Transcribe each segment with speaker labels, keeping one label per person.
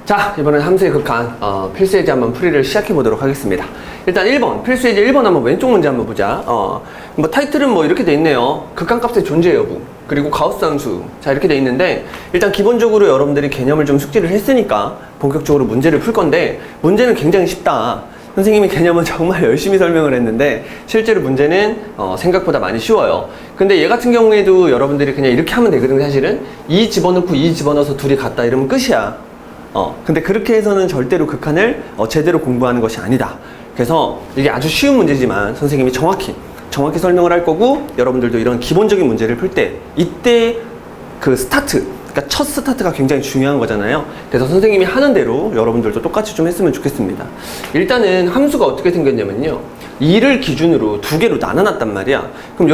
Speaker 1: 자, 이번엔 함수의 극한 필수 예제 한번 풀이를 시작해 보도록 하겠습니다. 일단 1번 필수 예제 1번 한번 왼쪽 문제 한번 보자. 뭐 타이틀은 뭐 이렇게 돼 있네요. 극한값의 존재 여부 그리고 가우스 함수. 자, 이렇게 돼 있는데 일단 기본적으로 여러분들이 개념을 좀 숙지를 했으니까 본격적으로 문제를 풀 건데 문제는 굉장히 쉽다. 선생님이 개념은 정말 열심히 설명을 했는데 실제로 문제는 생각보다 많이 쉬워요. 근데 얘 같은 경우에도 여러분들이 그냥 이렇게 하면 되거든요. 사실은 이 집어넣고 이 집어넣어서 둘이 같다 이러면 끝이야. 근데 그렇게 해서는 절대로 극한을 제대로 공부하는 것이 아니다. 그래서 이게 아주 쉬운 문제지만 선생님이 정확히 설명을 할 거고, 여러분들도 이런 기본적인 문제를 풀 때 이때 그 스타트, 그러니까 첫 스타트가 굉장히 중요한 거잖아요. 그래서 선생님이 하는 대로 여러분들도 똑같이 좀 했으면 좋겠습니다. 일단은 함수가 어떻게 생겼냐면요, 2를 기준으로 두 개로 나눠놨단 말이야. 그럼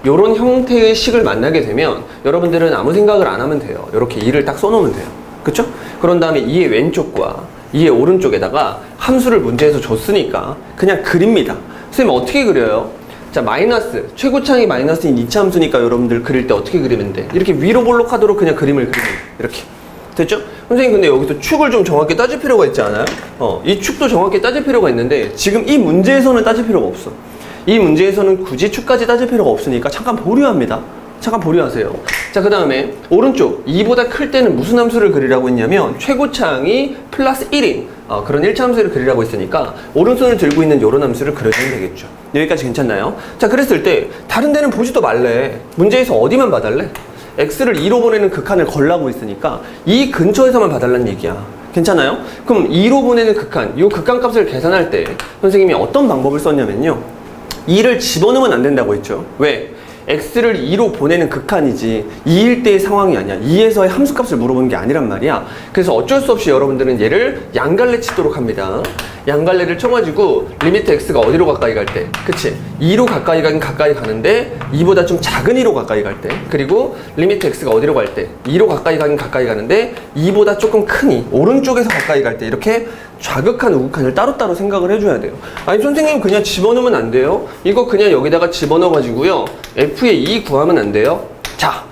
Speaker 1: 요런 형태의 식을 만나게 되면 여러분들은 아무 생각을 안 하면 돼요. 요렇게 2를 딱 써놓으면 돼요. 그쵸? 그런 다음에 2의 왼쪽과 2의 오른쪽에다가 함수를 문제에서 줬으니까 그냥 그립니다. 선생님 어떻게 그려요? 자, 마이너스, 최고창이 마이너스인 2차 함수니까 여러분들 그릴 때 어떻게 그리면 돼? 이렇게 위로 볼록하도록 그냥 그림을 그리면 돼. 이렇게. 됐죠? 선생님 근데 여기서 축을 좀 정확히 따질 필요가 있지 않아요? 이 축도 정확히 따질 필요가 있는데 지금 이 문제에서는 따질 필요가 없어. 이 문제에서는 굳이 축까지 따질 필요가 없으니까 잠깐 보류합니다. 잠깐 보류하세요. 자, 그 다음에 오른쪽 2보다 클 때는 무슨 함수를 그리라고 했냐면 최고창이 플러스 1인 그런 1차 함수를 그리라고 했으니까 오른손을 들고 있는 요런 함수를 그려주면 되겠죠. 여기까지 괜찮나요? 자, 그랬을 때 다른 데는 보지도 말래. 문제에서 어디만 봐달래? x를 2로 보내는 극한을 걸라고 했으니까 이 근처에서만 봐달라는 얘기야. 괜찮아요? 그럼 2로 보내는 극한, 이 극한값을 계산할 때 선생님이 어떤 방법을 썼냐면요, 2를 집어넣으면 안 된다고 했죠. 왜? x를 2로 보내는 극한이지 2일 때의 상황이 아니야. 2에서의 함수값을 물어보는 게 아니란 말이야. 그래서 어쩔 수 없이 여러분들은 얘를 양갈래 치도록 합니다. 양갈래를 쳐가지고 리미트 x가 어디로 가까이 갈 때, 그치? 2로 가까이 가긴 가까이 가는데 2보다 좀 작은 2로 가까이 갈 때, 그리고 리미트 x가 어디로 갈 때 2로 가까이 가긴 가까이 가는데 2보다 조금 큰 2, 오른쪽에서 가까이 갈 때, 이렇게 좌극한 우극한을 따로따로 생각을 해줘야 돼요. 아니 선생님 그냥 집어넣으면 안 돼요? 이거 그냥 여기다가 집어넣어가지고요 f의 2 구하면 안 돼요? 자,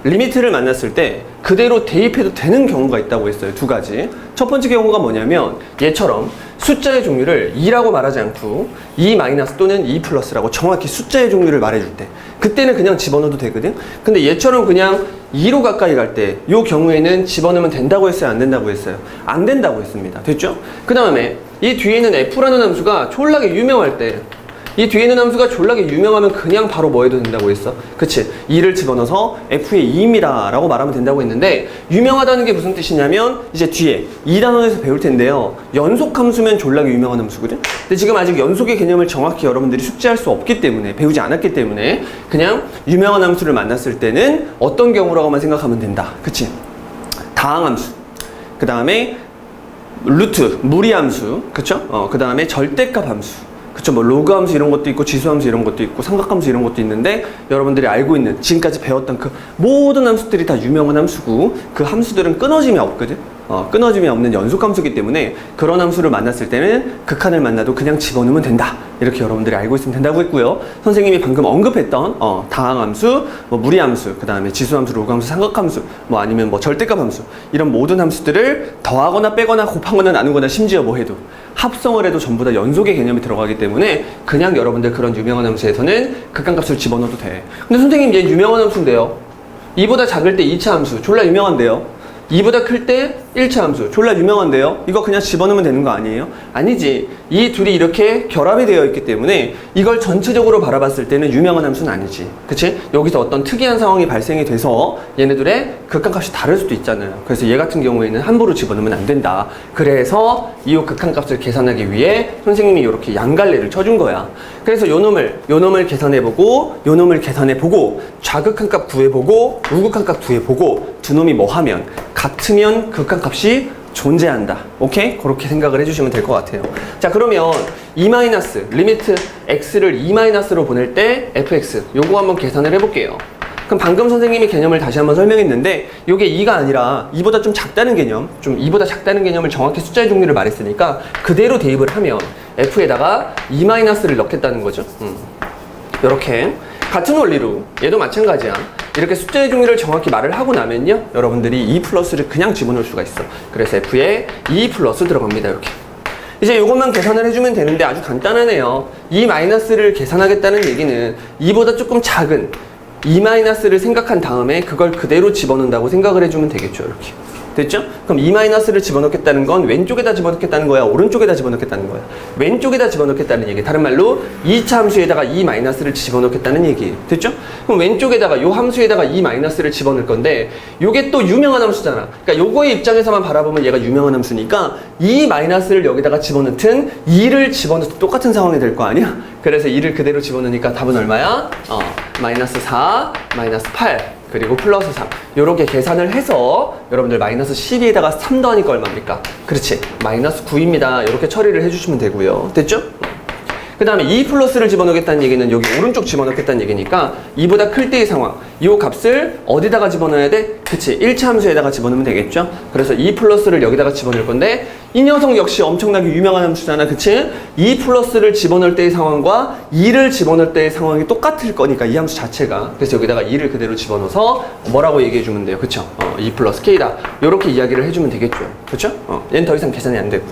Speaker 1: 리미트를 만났을 때 그대로 대입해도 되는 경우가 있다고 했어요. 두 가지. 첫 번째 경우가 뭐냐면 얘처럼 숫자의 종류를 2라고 말하지 않고 2 마이너스 또는 2 플러스라고 정확히 숫자의 종류를 말해줄 때, 그때는 그냥 집어넣어도 되거든. 근데 얘처럼 그냥 2로 가까이 갈 때 이 경우에는 집어넣으면 된다고 했어요? 안 된다고 했어요? 안 된다고 했습니다. 됐죠? 그 다음에 이 뒤에 있는 f라는 함수가 졸라게 유명할 때, 이 뒤에 있는 함수가 졸라게 유명하면 그냥 바로 뭐 해도 된다고 했어? 그치? 2를 집어넣어서 f의 2입니다 라고 말하면 된다고 했는데, 유명하다는 게 무슨 뜻이냐면 이제 뒤에 2단원에서 배울 텐데요, 연속함수면 졸라게 유명한 함수거든? 근데 지금 아직 연속의 개념을 정확히 여러분들이 숙지할 수 없기 때문에, 배우지 않았기 때문에 그냥 유명한 함수를 만났을 때는 어떤 경우라고만 생각하면 된다. 그치? 다항함수, 그 다음에 루트, 무리함수, 그쵸? 그 다음에 절대값 함수, 그쵸? 뭐 로그 함수 이런 것도 있고 지수 함수 이런 것도 있고 삼각함수 이런 것도 있는데, 여러분들이 알고 있는 지금까지 배웠던 그 모든 함수들이 다 유명한 함수고, 그 함수들은 끊어짐이 없거든. 끊어짐이 없는 연속 함수이기 때문에 그런 함수를 만났을 때는 극한을 만나도 그냥 집어넣으면 된다. 이렇게 여러분들이 알고 있으면 된다고 했고요. 선생님이 방금 언급했던 다항함수, 뭐 무리함수, 그 다음에 지수함수, 로그함수, 삼각함수, 뭐 아니면 뭐 절대값 함수, 이런 모든 함수들을 더하거나 빼거나 곱하거나 나누거나 심지어 뭐 해도 합성을 해도 전부 다 연속의 개념이 들어가기 때문에 그냥 여러분들 그런 유명한 함수에서는 극한값을 집어넣어도 돼. 근데 선생님 얘 유명한 함수인데요, 2보다 작을 때 2차 함수 졸라 유명한데요, 2보다 클 때 1차 함수 졸라 유명한데요, 이거 그냥 집어넣으면 되는 거 아니에요? 아니지. 이 둘이 이렇게 결합이 되어 있기 때문에 이걸 전체적으로 바라봤을 때는 유명한 함수는 아니지. 그치? 여기서 어떤 특이한 상황이 발생이 돼서 얘네들의 극한값이 다를 수도 있잖아요. 그래서 얘 같은 경우에는 함부로 집어넣으면 안 된다. 그래서 이 극한값을 계산하기 위해 선생님이 이렇게 양갈래를 쳐준 거야. 그래서 요 놈을 계산해보고 요 놈을 계산해보고 좌극한값 구해보고 우극한값 구해보고 두 놈이 뭐 하면 같으면 극한값이 존재한다. 오케이? 그렇게 생각을 해주시면 될 것 같아요. 자, 그러면 2 마이너스, 리미트 x를 2 마이너스로 보낼 때 fx, 요거 한번 계산을 해볼게요. 그럼 방금 선생님이 개념을 다시 한번 설명했는데 요게 2가 아니라 2보다 좀 작다는 개념, 좀 2보다 작다는 개념을 정확히 숫자의 종류를 말했으니까 그대로 대입을 하면 f에다가 2 마이너스를 넣겠다는 거죠. 요렇게. 같은 원리로 얘도 마찬가지야. 이렇게 숫자의 종류를 정확히 말을 하고 나면요, 여러분들이 2 플러스를 그냥 집어넣을 수가 있어. 그래서 F에 2 플러스 들어갑니다. 이렇게. 이제 이것만 계산을 해주면 되는데 아주 간단하네요. 2 마이너스를 계산하겠다는 얘기는 2보다 조금 작은 2 마이너스를 생각한 다음에 그걸 그대로 집어넣는다고 생각을 해주면 되겠죠. 이렇게. 됐죠? 그럼 2 마이너스를 집어넣겠다는 건 왼쪽에다 집어넣겠다는 거야? 오른쪽에다 집어넣겠다는 거야? 왼쪽에다 집어넣겠다는 얘기. 다른 말로 2차 함수에다가 2 마이너스를 집어넣겠다는 얘기. 됐죠? 그럼 왼쪽에다가 요 함수에다가 2 마이너스를 집어넣을 건데 요게 또 유명한 함수잖아. 그러니까 요거의 입장에서만 바라보면 얘가 유명한 함수니까 2 마이너스를 여기다가 집어넣든 2를 집어넣든 똑같은 상황이 될 거 아니야? 그래서 2를 그대로 집어넣으니까 답은 얼마야? 마이너스 4, 마이너스 8 그리고 플러스 3 요렇게 계산을 해서 여러분들 마이너스 12에다가 3 더하니까 얼마입니까? 그렇지, 마이너스 9입니다. 이렇게 처리를 해주시면 되고요. 됐죠? 그 다음에 2 플러스를 집어넣겠다는 얘기는 여기 오른쪽 집어넣겠다는 얘기니까 2보다 클 때의 상황, 이 값을 어디다가 집어넣어야 돼? 그치, 1차 함수에다가 집어넣으면 되겠죠? 그래서 2 플러스를 여기다가 집어넣을 건데 이 녀석 역시 엄청나게 유명한 함수잖아. 그치? 2 플러스를 집어넣을 때의 상황과 2를 집어넣을 때의 상황이 똑같을 거니까 이 함수 자체가. 그래서 여기다가 2를 그대로 집어넣어서 뭐라고 얘기해주면 돼요. 그쵸? 2 플러스 K다. 요렇게 이야기를 해주면 되겠죠. 그쵸? 얘는 더 이상 계산이 안 되고.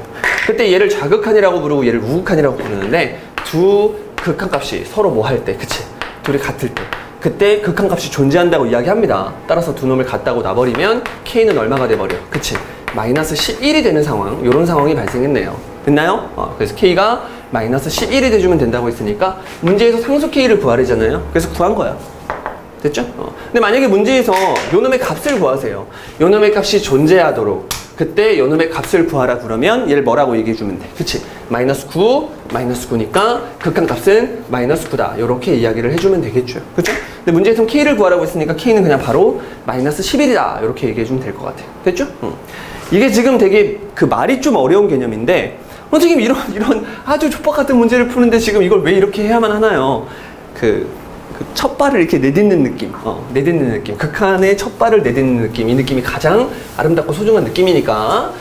Speaker 1: 그때 얘를 좌극한이라고 부르고 얘를 우극한이라고 부르는데 두 극한값이 서로 뭐 할 때, 그치? 둘이 같을 때. 그때 극한값이 존재한다고 이야기합니다. 따라서 두 놈을 같다고 놔버리면 K는 얼마가 돼버려? 그치? 마이너스 11이 되는 상황, 요런 상황이 발생했네요. 됐나요? 그래서 K가 마이너스 11이 돼주면 된다고 했으니까 문제에서 상수 K를 구하래잖아요. 그래서 구한 거야. 됐죠? 근데 만약에 문제에서 요 놈의 값을 구하세요. 요 놈의 값이 존재하도록 그때 요 놈의 값을 구하라 그러면 얘를 뭐라고 얘기해주면 돼? 그치? 마이너스 9, 마이너스 9니까 극한값은 마이너스 9다. 요렇게 이야기를 해주면 되겠죠. 그쵸? 근데 문제에서 K를 구하라고 했으니까 K는 그냥 바로 마이너스 11이다. 요렇게 얘기해주면 될 것 같아요. 됐죠? 이게 지금 되게 그 말이 좀 어려운 개념인데 선생님 이런 아주 족박 같은 문제를 푸는데 지금 이걸 왜 이렇게 해야만 하나요? 그 첫 발을 이렇게 내딛는 느낌, 내딛는 느낌, 극한의 첫 발을 내딛는 느낌, 이 느낌이 가장 아름답고 소중한 느낌이니까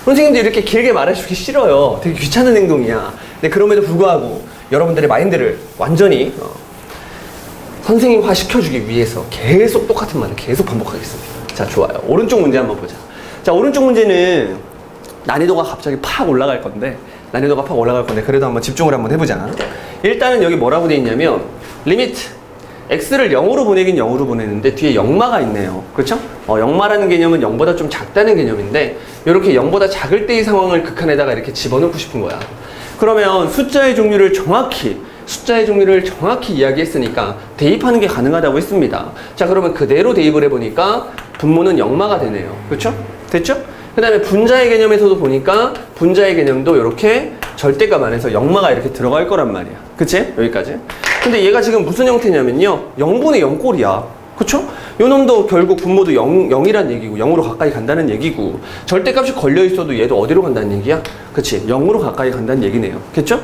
Speaker 1: 선생님도 이렇게 길게 말해주기 싫어요. 되게 귀찮은 행동이야. 근데 그럼에도 불구하고 여러분들의 마인드를 완전히 선생님화 시켜주기 위해서 계속 똑같은 말을 계속 반복하겠습니다. 자, 좋아요. 오른쪽 문제 한번 보자. 자, 오른쪽 문제는 난이도가 갑자기 팍 올라갈 건데 그래도 한번 집중을 한번 해보자. 일단은 여기 뭐라고 돼 있냐면 리미트 x를 0으로 보내긴 0으로 보내는데 뒤에 영마가 있네요. 그렇죠? 영마라는 개념은 0보다 좀 작다는 개념인데 이렇게 0보다 작을 때의 상황을 극한에다가 이렇게 집어넣고 싶은 거야. 그러면 숫자의 종류를 정확히 이야기했으니까 대입하는 게 가능하다고 했습니다. 자, 그러면 그대로 대입을 해보니까 분모는 영마가 되네요. 그렇죠? 됐죠? 그 다음에 분자의 개념에서도 보니까 분자의 개념도 이렇게 절대값 안에서 영마가 이렇게 들어갈 거란 말이야. 그치? 여기까지. 근데 얘가 지금 무슨 형태냐면요, 0분의 0꼴이야. 그쵸? 요 놈도 결국 분모도 0이란 얘기고 0으로 가까이 간다는 얘기고 절대값이 걸려있어도 얘도 어디로 간다는 얘기야? 그치? 0으로 가까이 간다는 얘기네요. 그쵸?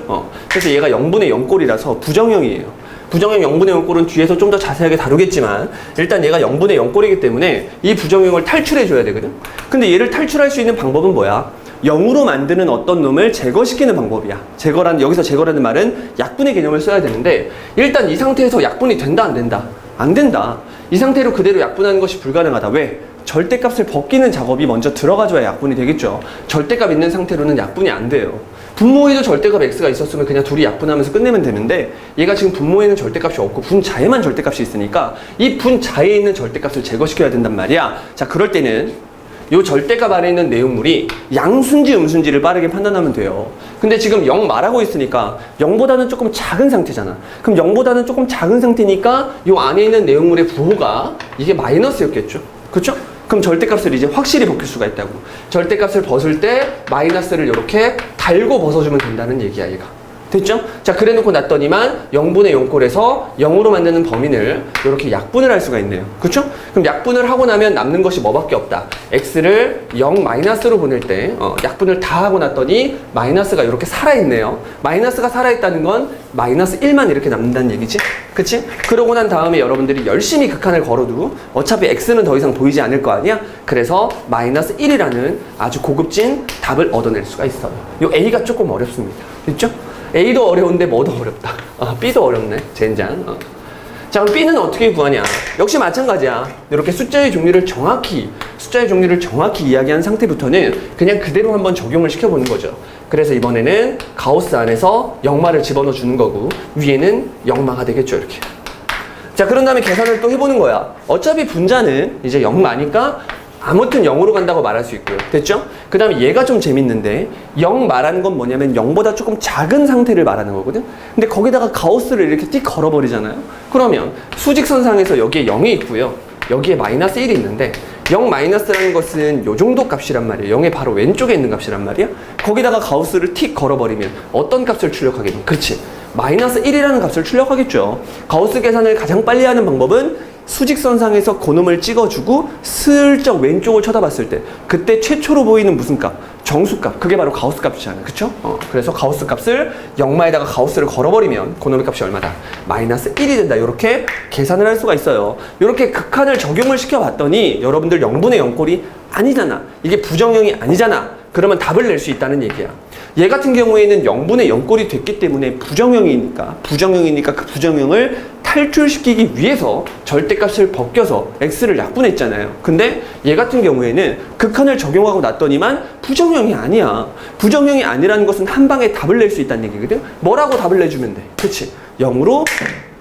Speaker 1: 그래서 얘가 0분의 0꼴이라서 부정형이에요. 부정형 0분의 0꼴은 뒤에서 좀 더 자세하게 다루겠지만 일단 얘가 0분의 0꼴이기 때문에 이 부정형을 탈출해줘야 되거든? 근데 얘를 탈출할 수 있는 방법은 뭐야? 0으로 만드는 어떤 놈을 제거시키는 방법이야. 여기서 제거라는 말은 약분의 개념을 써야 되는데 일단 이 상태에서 약분이 된다 안 된다? 안 된다. 이 상태로 그대로 약분하는 것이 불가능하다. 왜? 절대값을 벗기는 작업이 먼저 들어가줘야 약분이 되겠죠. 절대값 있는 상태로는 약분이 안 돼요. 분모에도 절대값 x가 있었으면 그냥 둘이 약분하면서 끝내면 되는데 얘가 지금 분모에는 절대값이 없고 분자에만 절대값이 있으니까 이 분자에 있는 절대값을 제거시켜야 된단 말이야. 자, 그럴 때는 이 절대값 안에 있는 내용물이 양수인지 음수인지를 빠르게 판단하면 돼요. 근데 지금 0 말하고 있으니까 0보다는 조금 작은 상태잖아. 그럼 0보다는 조금 작은 상태니까 이 안에 있는 내용물의 부호가 이게 마이너스였겠죠. 그렇죠? 그럼 절대값을 이제 확실히 벗길 수가 있다고. 절대값을 벗을 때 마이너스를 이렇게 달고 벗어주면 된다는 얘기야, 얘가. 됐죠? 자, 그래 놓고 놨더니만 0분의 0꼴에서 0으로 만드는 범인을 이렇게 약분을 할 수가 있네요. 그쵸? 그럼 약분을 하고 나면 남는 것이 뭐밖에 없다. x를 0 마이너스로 보낼 때 약분을 다 하고 났더니 마이너스가 이렇게 살아있네요. 마이너스가 살아있다는 건 마이너스 1만 이렇게 남는다는 얘기지? 그치? 그러고 난 다음에 여러분들이 열심히 극한을 걸어도 어차피 x는 더 이상 보이지 않을 거 아니야? 그래서 마이너스 1이라는 아주 고급진 답을 얻어낼 수가 있어요. 요 a가 조금 어렵습니다. 됐죠? A도 어려운데 뭐도 어렵다. B도 어렵네. 젠장. 자, 그럼 B는 어떻게 구하냐? 역시 마찬가지야. 이렇게 숫자의 종류를 정확히 이야기한 상태부터는 그냥 그대로 한번 적용을 시켜보는 거죠. 그래서 이번에는 가우스 안에서 영마를 집어넣어 주는 거고, 위에는 영마가 되겠죠, 이렇게. 자, 그런 다음에 계산을 또 해보는 거야. 어차피 분자는 이제 영마니까 아무튼 0으로 간다고 말할 수 있고요. 됐죠? 그 다음에 얘가 좀 재밌는데 0 말하는 건 뭐냐면 0보다 조금 작은 상태를 말하는 거거든. 근데 거기다가 가우스를 이렇게 띡 걸어버리잖아요. 그러면 수직선상에서 여기에 0이 있고요. 여기에 마이너스 1이 있는데 0 마이너스라는 것은 요 정도 값이란 말이에요. 0의 바로 왼쪽에 있는 값이란 말이야. 거기다가 가우스를 틱 걸어버리면 어떤 값을 출력하겠니? 그렇지. 마이너스 1이라는 값을 출력하겠죠. 가우스 계산을 가장 빨리 하는 방법은 수직선상에서 고놈을 찍어주고 슬쩍 왼쪽을 쳐다봤을 때 그때 최초로 보이는 무슨 값? 정수값. 그게 바로 가우스 값이잖아요. 그쵸? 그래서 가우스 값을 영마에다가 가우스를 걸어버리면 고놈의 값이 얼마다? 마이너스 1이 된다. 이렇게 계산을 할 수가 있어요. 이렇게 극한을 적용을 시켜봤더니 여러분들 0분의 0꼴이 아니잖아. 이게 부정형이 아니잖아. 그러면 답을 낼 수 있다는 얘기야. 얘 같은 경우에는 0분의 0꼴이 됐기 때문에 부정형이니까 그 부정형을 탈출시키기 위해서 절대값을 벗겨서 x를 약분했잖아요. 근데 얘 같은 경우에는 극한을 적용하고 났더니만 부정형이 아니야. 부정형이 아니라는 것은 한 방에 답을 낼 수 있다는 얘기거든. 뭐라고 답을 내주면 돼? 그치? 0으로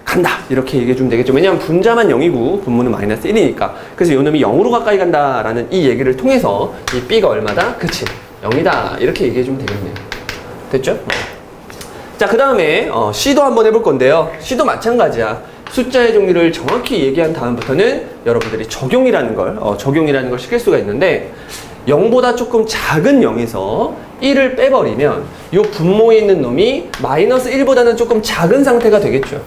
Speaker 1: 간다. 이렇게 얘기해주면 되겠죠. 왜냐하면 분자만 0이고 분모는 마이너스 1이니까. 그래서 요 놈이 0으로 가까이 간다라는 이 얘기를 통해서 이 b가 얼마다? 그치? 0이다. 이렇게 얘기해주면 되겠네요. 됐죠? 자, 그 다음에 C도 한번 해볼 건데요. C도 마찬가지야. 숫자의 종류를 정확히 얘기한 다음부터는 여러분들이 적용이라는 걸 시킬 수가 있는데 0보다 조금 작은 0에서 1을 빼버리면 이 분모에 있는 놈이 마이너스 1보다는 조금 작은 상태가 되겠죠.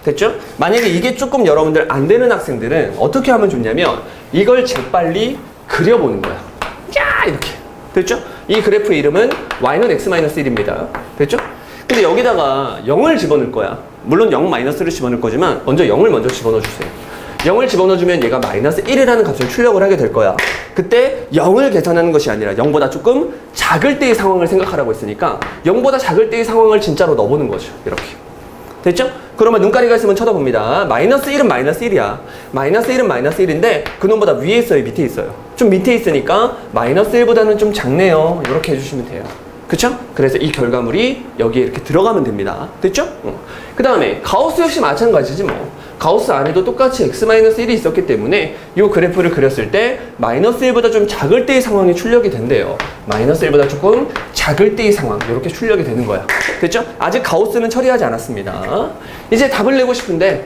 Speaker 1: 됐죠? 만약에 이게 조금 여러분들 안 되는 학생들은 어떻게 하면 좋냐면 이걸 재빨리 그려보는 거야. 야! 이렇게. 됐죠? 이 그래프의 이름은 y는 x-1입니다. 됐죠? 근데 여기다가 0을 집어넣을 거야. 물론 0-를 집어넣을 거지만 먼저 0을 먼저 집어넣어 주세요. 0을 집어넣어주면 얘가 마이너스 1이라는 값을 출력을 하게 될 거야. 그때 0을 계산하는 것이 아니라 0보다 조금 작을 때의 상황을 생각하라고 했으니까 0보다 작을 때의 상황을 진짜로 넣어보는 거죠. 이렇게. 됐죠? 그러면 눈가리가 있으면 쳐다봅니다. 마이너스 1은 마이너스 1이야. 마이너스 1은 마이너스 1인데 그놈보다 위에 있어요? 밑에 있어요? 좀 밑에 있으니까 마이너스 1보다는 좀 작네요. 이렇게 해주시면 돼요. 그쵸? 그래서 이 결과물이 여기에 이렇게 들어가면 됩니다. 됐죠? 그 다음에 가우스 역시 마찬가지지 뭐. 가우스 안에도 똑같이 x-1이 있었기 때문에 이 그래프를 그렸을 때 마이너스 1보다 좀 작을 때의 상황이 출력이 된대요. 마이너스 1보다 조금 작을 때의 상황, 이렇게 출력이 되는 거야. 됐죠? 아직 가우스는 처리하지 않았습니다. 이제 답을 내고 싶은데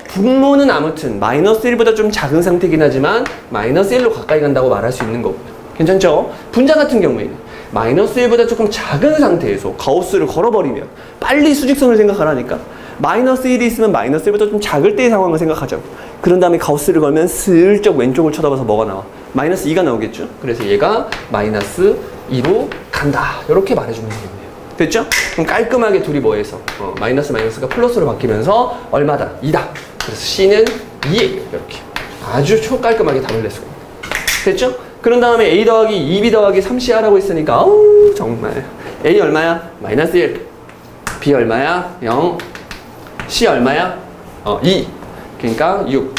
Speaker 1: 분모는 아무튼 마이너스 1보다 좀 작은 상태긴 하지만 마이너스 1로 가까이 간다고 말할 수 있는 거고요. 괜찮죠? 분자 같은 경우에는 마이너스 1보다 조금 작은 상태에서 가우스를 걸어버리면 빨리 수직선을 생각하라니까. 마이너스 1이 있으면 마이너스 1보다 좀 작을 때의 상황을 생각하자고. 그런 다음에 가우스를 걸면 슬쩍 왼쪽을 쳐다봐서 뭐가 나와? 마이너스 2가 나오겠죠? 그래서 얘가 마이너스 2로 간다. 이렇게 말해주면 되겠네요. 됐죠? 그럼 깔끔하게 둘이 뭐해서? 마이너스가 플러스로 바뀌면서 얼마다? 2다. 그래서 C는 2예요. 이렇게. 아주 초깔끔하게 답을 냈을 겁니다. 됐죠? 그런 다음에 A 더하기 2B 더하기 3C 하라고 했으니까 아우 정말 A 얼마야? 마이너스 1. B 얼마야? 0. C 얼마야? 2. 그러니까 6.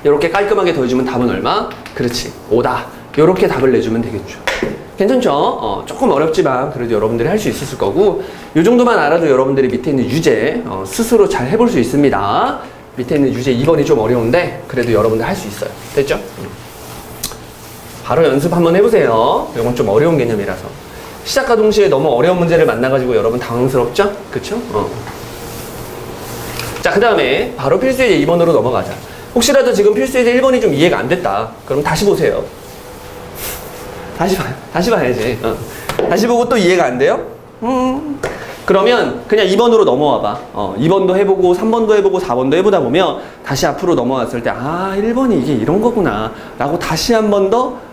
Speaker 1: 이렇게 깔끔하게 더해주면 답은 얼마? 그렇지. 5다. 이렇게 답을 내주면 되겠죠. 괜찮죠? 조금 어렵지만 그래도 여러분들이 할 수 있었을 거고 이 정도만 알아도 여러분들이 밑에 있는 유제 스스로 잘 해볼 수 있습니다. 밑에 있는 유제 2번이 좀 어려운데 그래도 여러분들 할 수 있어요. 됐죠? 바로 연습 한번 해보세요. 이건 좀 어려운 개념이라서. 시작과 동시에 너무 어려운 문제를 만나가지고 여러분 당황스럽죠? 그쵸? 자, 그 다음에 바로 필수예제 2번으로 넘어가자. 혹시라도 지금 필수예제 1번이 좀 이해가 안 됐다. 그럼 다시 보세요. 다시 봐야지. 다시 보고 또 이해가 안 돼요? 그러면 그냥 2번으로 넘어와 봐. 2번도 해보고 3번도 해보고 4번도 해보다 보면 다시 앞으로 넘어왔을 때 1번이 이게 이런 거구나 라고 다시 한 번 더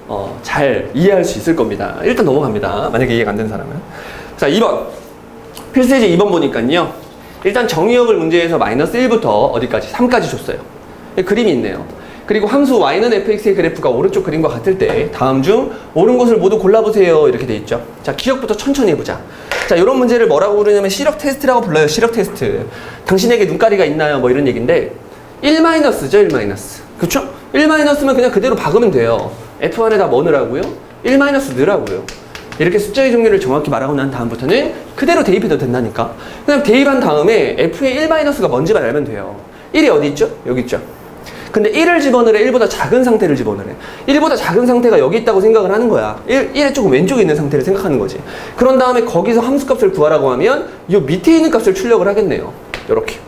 Speaker 1: 잘 이해할 수 있을 겁니다. 일단 넘어갑니다. 만약에 이해가 안 된 사람은. 자, 2번. 필수예제 2번 보니까요. 일단 정의역을 문제에서 마이너스 1부터 어디까지? 3까지 줬어요. 그림이 있네요. 그리고 함수 y는 fx의 그래프가 오른쪽 그림과 같을 때 다음 중 옳은 것을 모두 골라보세요. 이렇게 돼 있죠. 자, 기억부터 천천히 해보자. 자, 이런 문제를 뭐라고 부르냐면 시력 테스트라고 불러요. 시력 테스트. 당신에게 눈가리가 있나요? 뭐 이런 얘기인데 1-죠, 1-. 그쵸? 1-면 그냥 그대로 박으면 돼요. f1에다 뭐 넣으라고요? 1- 넣으라고요. 이렇게 숫자의 종류를 정확히 말하고 난 다음부터는 그대로 대입해도 된다니까. 그냥 대입한 다음에 f의 1-가 뭔지만 알면 돼요. 1이 어디 있죠? 여기 있죠. 근데 1을 집어넣으래, 1보다 작은 상태를 집어넣으래. 1보다 작은 상태가 여기 있다고 생각을 하는 거야. 1의 조금 왼쪽에 있는 상태를 생각하는 거지. 그런 다음에 거기서 함수값을 구하라고 하면 이 밑에 있는 값을 출력을 하겠네요. 요렇게.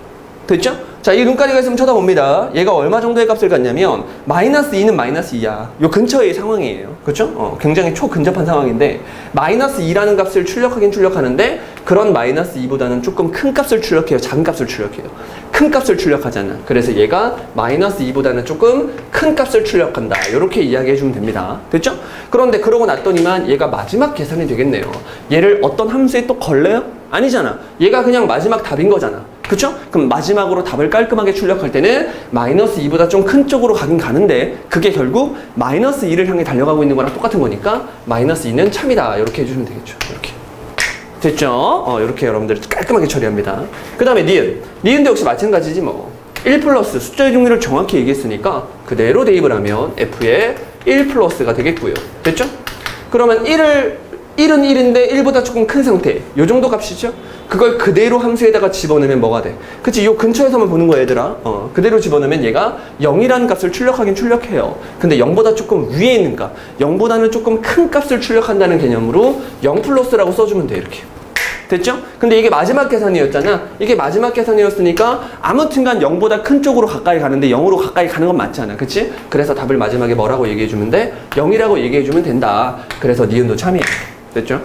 Speaker 1: 됐죠? 자, 이 눈가리가 있으면 쳐다봅니다. 얘가 얼마 정도의 값을 갖냐면 -2는 -2야. 요 근처의 상황이에요. 그렇죠? 굉장히 초근접한 상황인데 -2라는 값을 출력하긴 출력하는데 그런 -2보다는 조금 큰 값을 출력해요. 작은 값을 출력해요. 큰 값을 출력하잖아. 그래서 얘가 -2보다는 조금 큰 값을 출력한다. 이렇게 이야기해주면 됩니다. 됐죠? 그런데 그러고 났더니만 얘가 마지막 계산이 되겠네요. 얘를 어떤 함수에 또 걸려요? 아니잖아. 얘가 그냥 마지막 답인 거잖아. 그쵸? 그럼 마지막으로 답을 깔끔하게 출력할 때는 -2보다 좀 큰 쪽으로 가긴 가는데 그게 결국 -2를 향해 달려가고 있는 거랑 똑같은 거니까 -2는 참이다. 이렇게 해주시면 되겠죠. 이렇게. 됐죠? 이렇게 여러분들이 깔끔하게 처리합니다. 그 다음에 니은도 역시 마찬가지지 뭐. 1 플러스 숫자의 종류를 정확히 얘기했으니까 그대로 대입을 하면 f의 1 플러스가 되겠고요. 됐죠? 그러면 1은 1인데 1보다 조금 큰 상태. 요 정도 값이죠? 그걸 그대로 함수에다가 집어넣으면 뭐가 돼? 그치? 요 근처에서만 보는 거야, 얘들아. 그대로 집어넣으면 얘가 0이라는 값을 출력하긴 출력해요. 근데 0보다 조금 위에 있는 값, 0보다는 조금 큰 값을 출력한다는 개념으로 0 플러스라고 써주면 돼, 이렇게. 됐죠? 근데 이게 마지막 계산이었잖아. 이게 마지막 계산이었으니까 아무튼간 0보다 큰 쪽으로 가까이 가는데 0으로 가까이 가는 건 맞지 않아. 그치? 그래서 답을 마지막에 뭐라고 얘기해주면 돼? 0이라고 얘기해주면 된다. 그래서 니은도 참이야. 됐죠?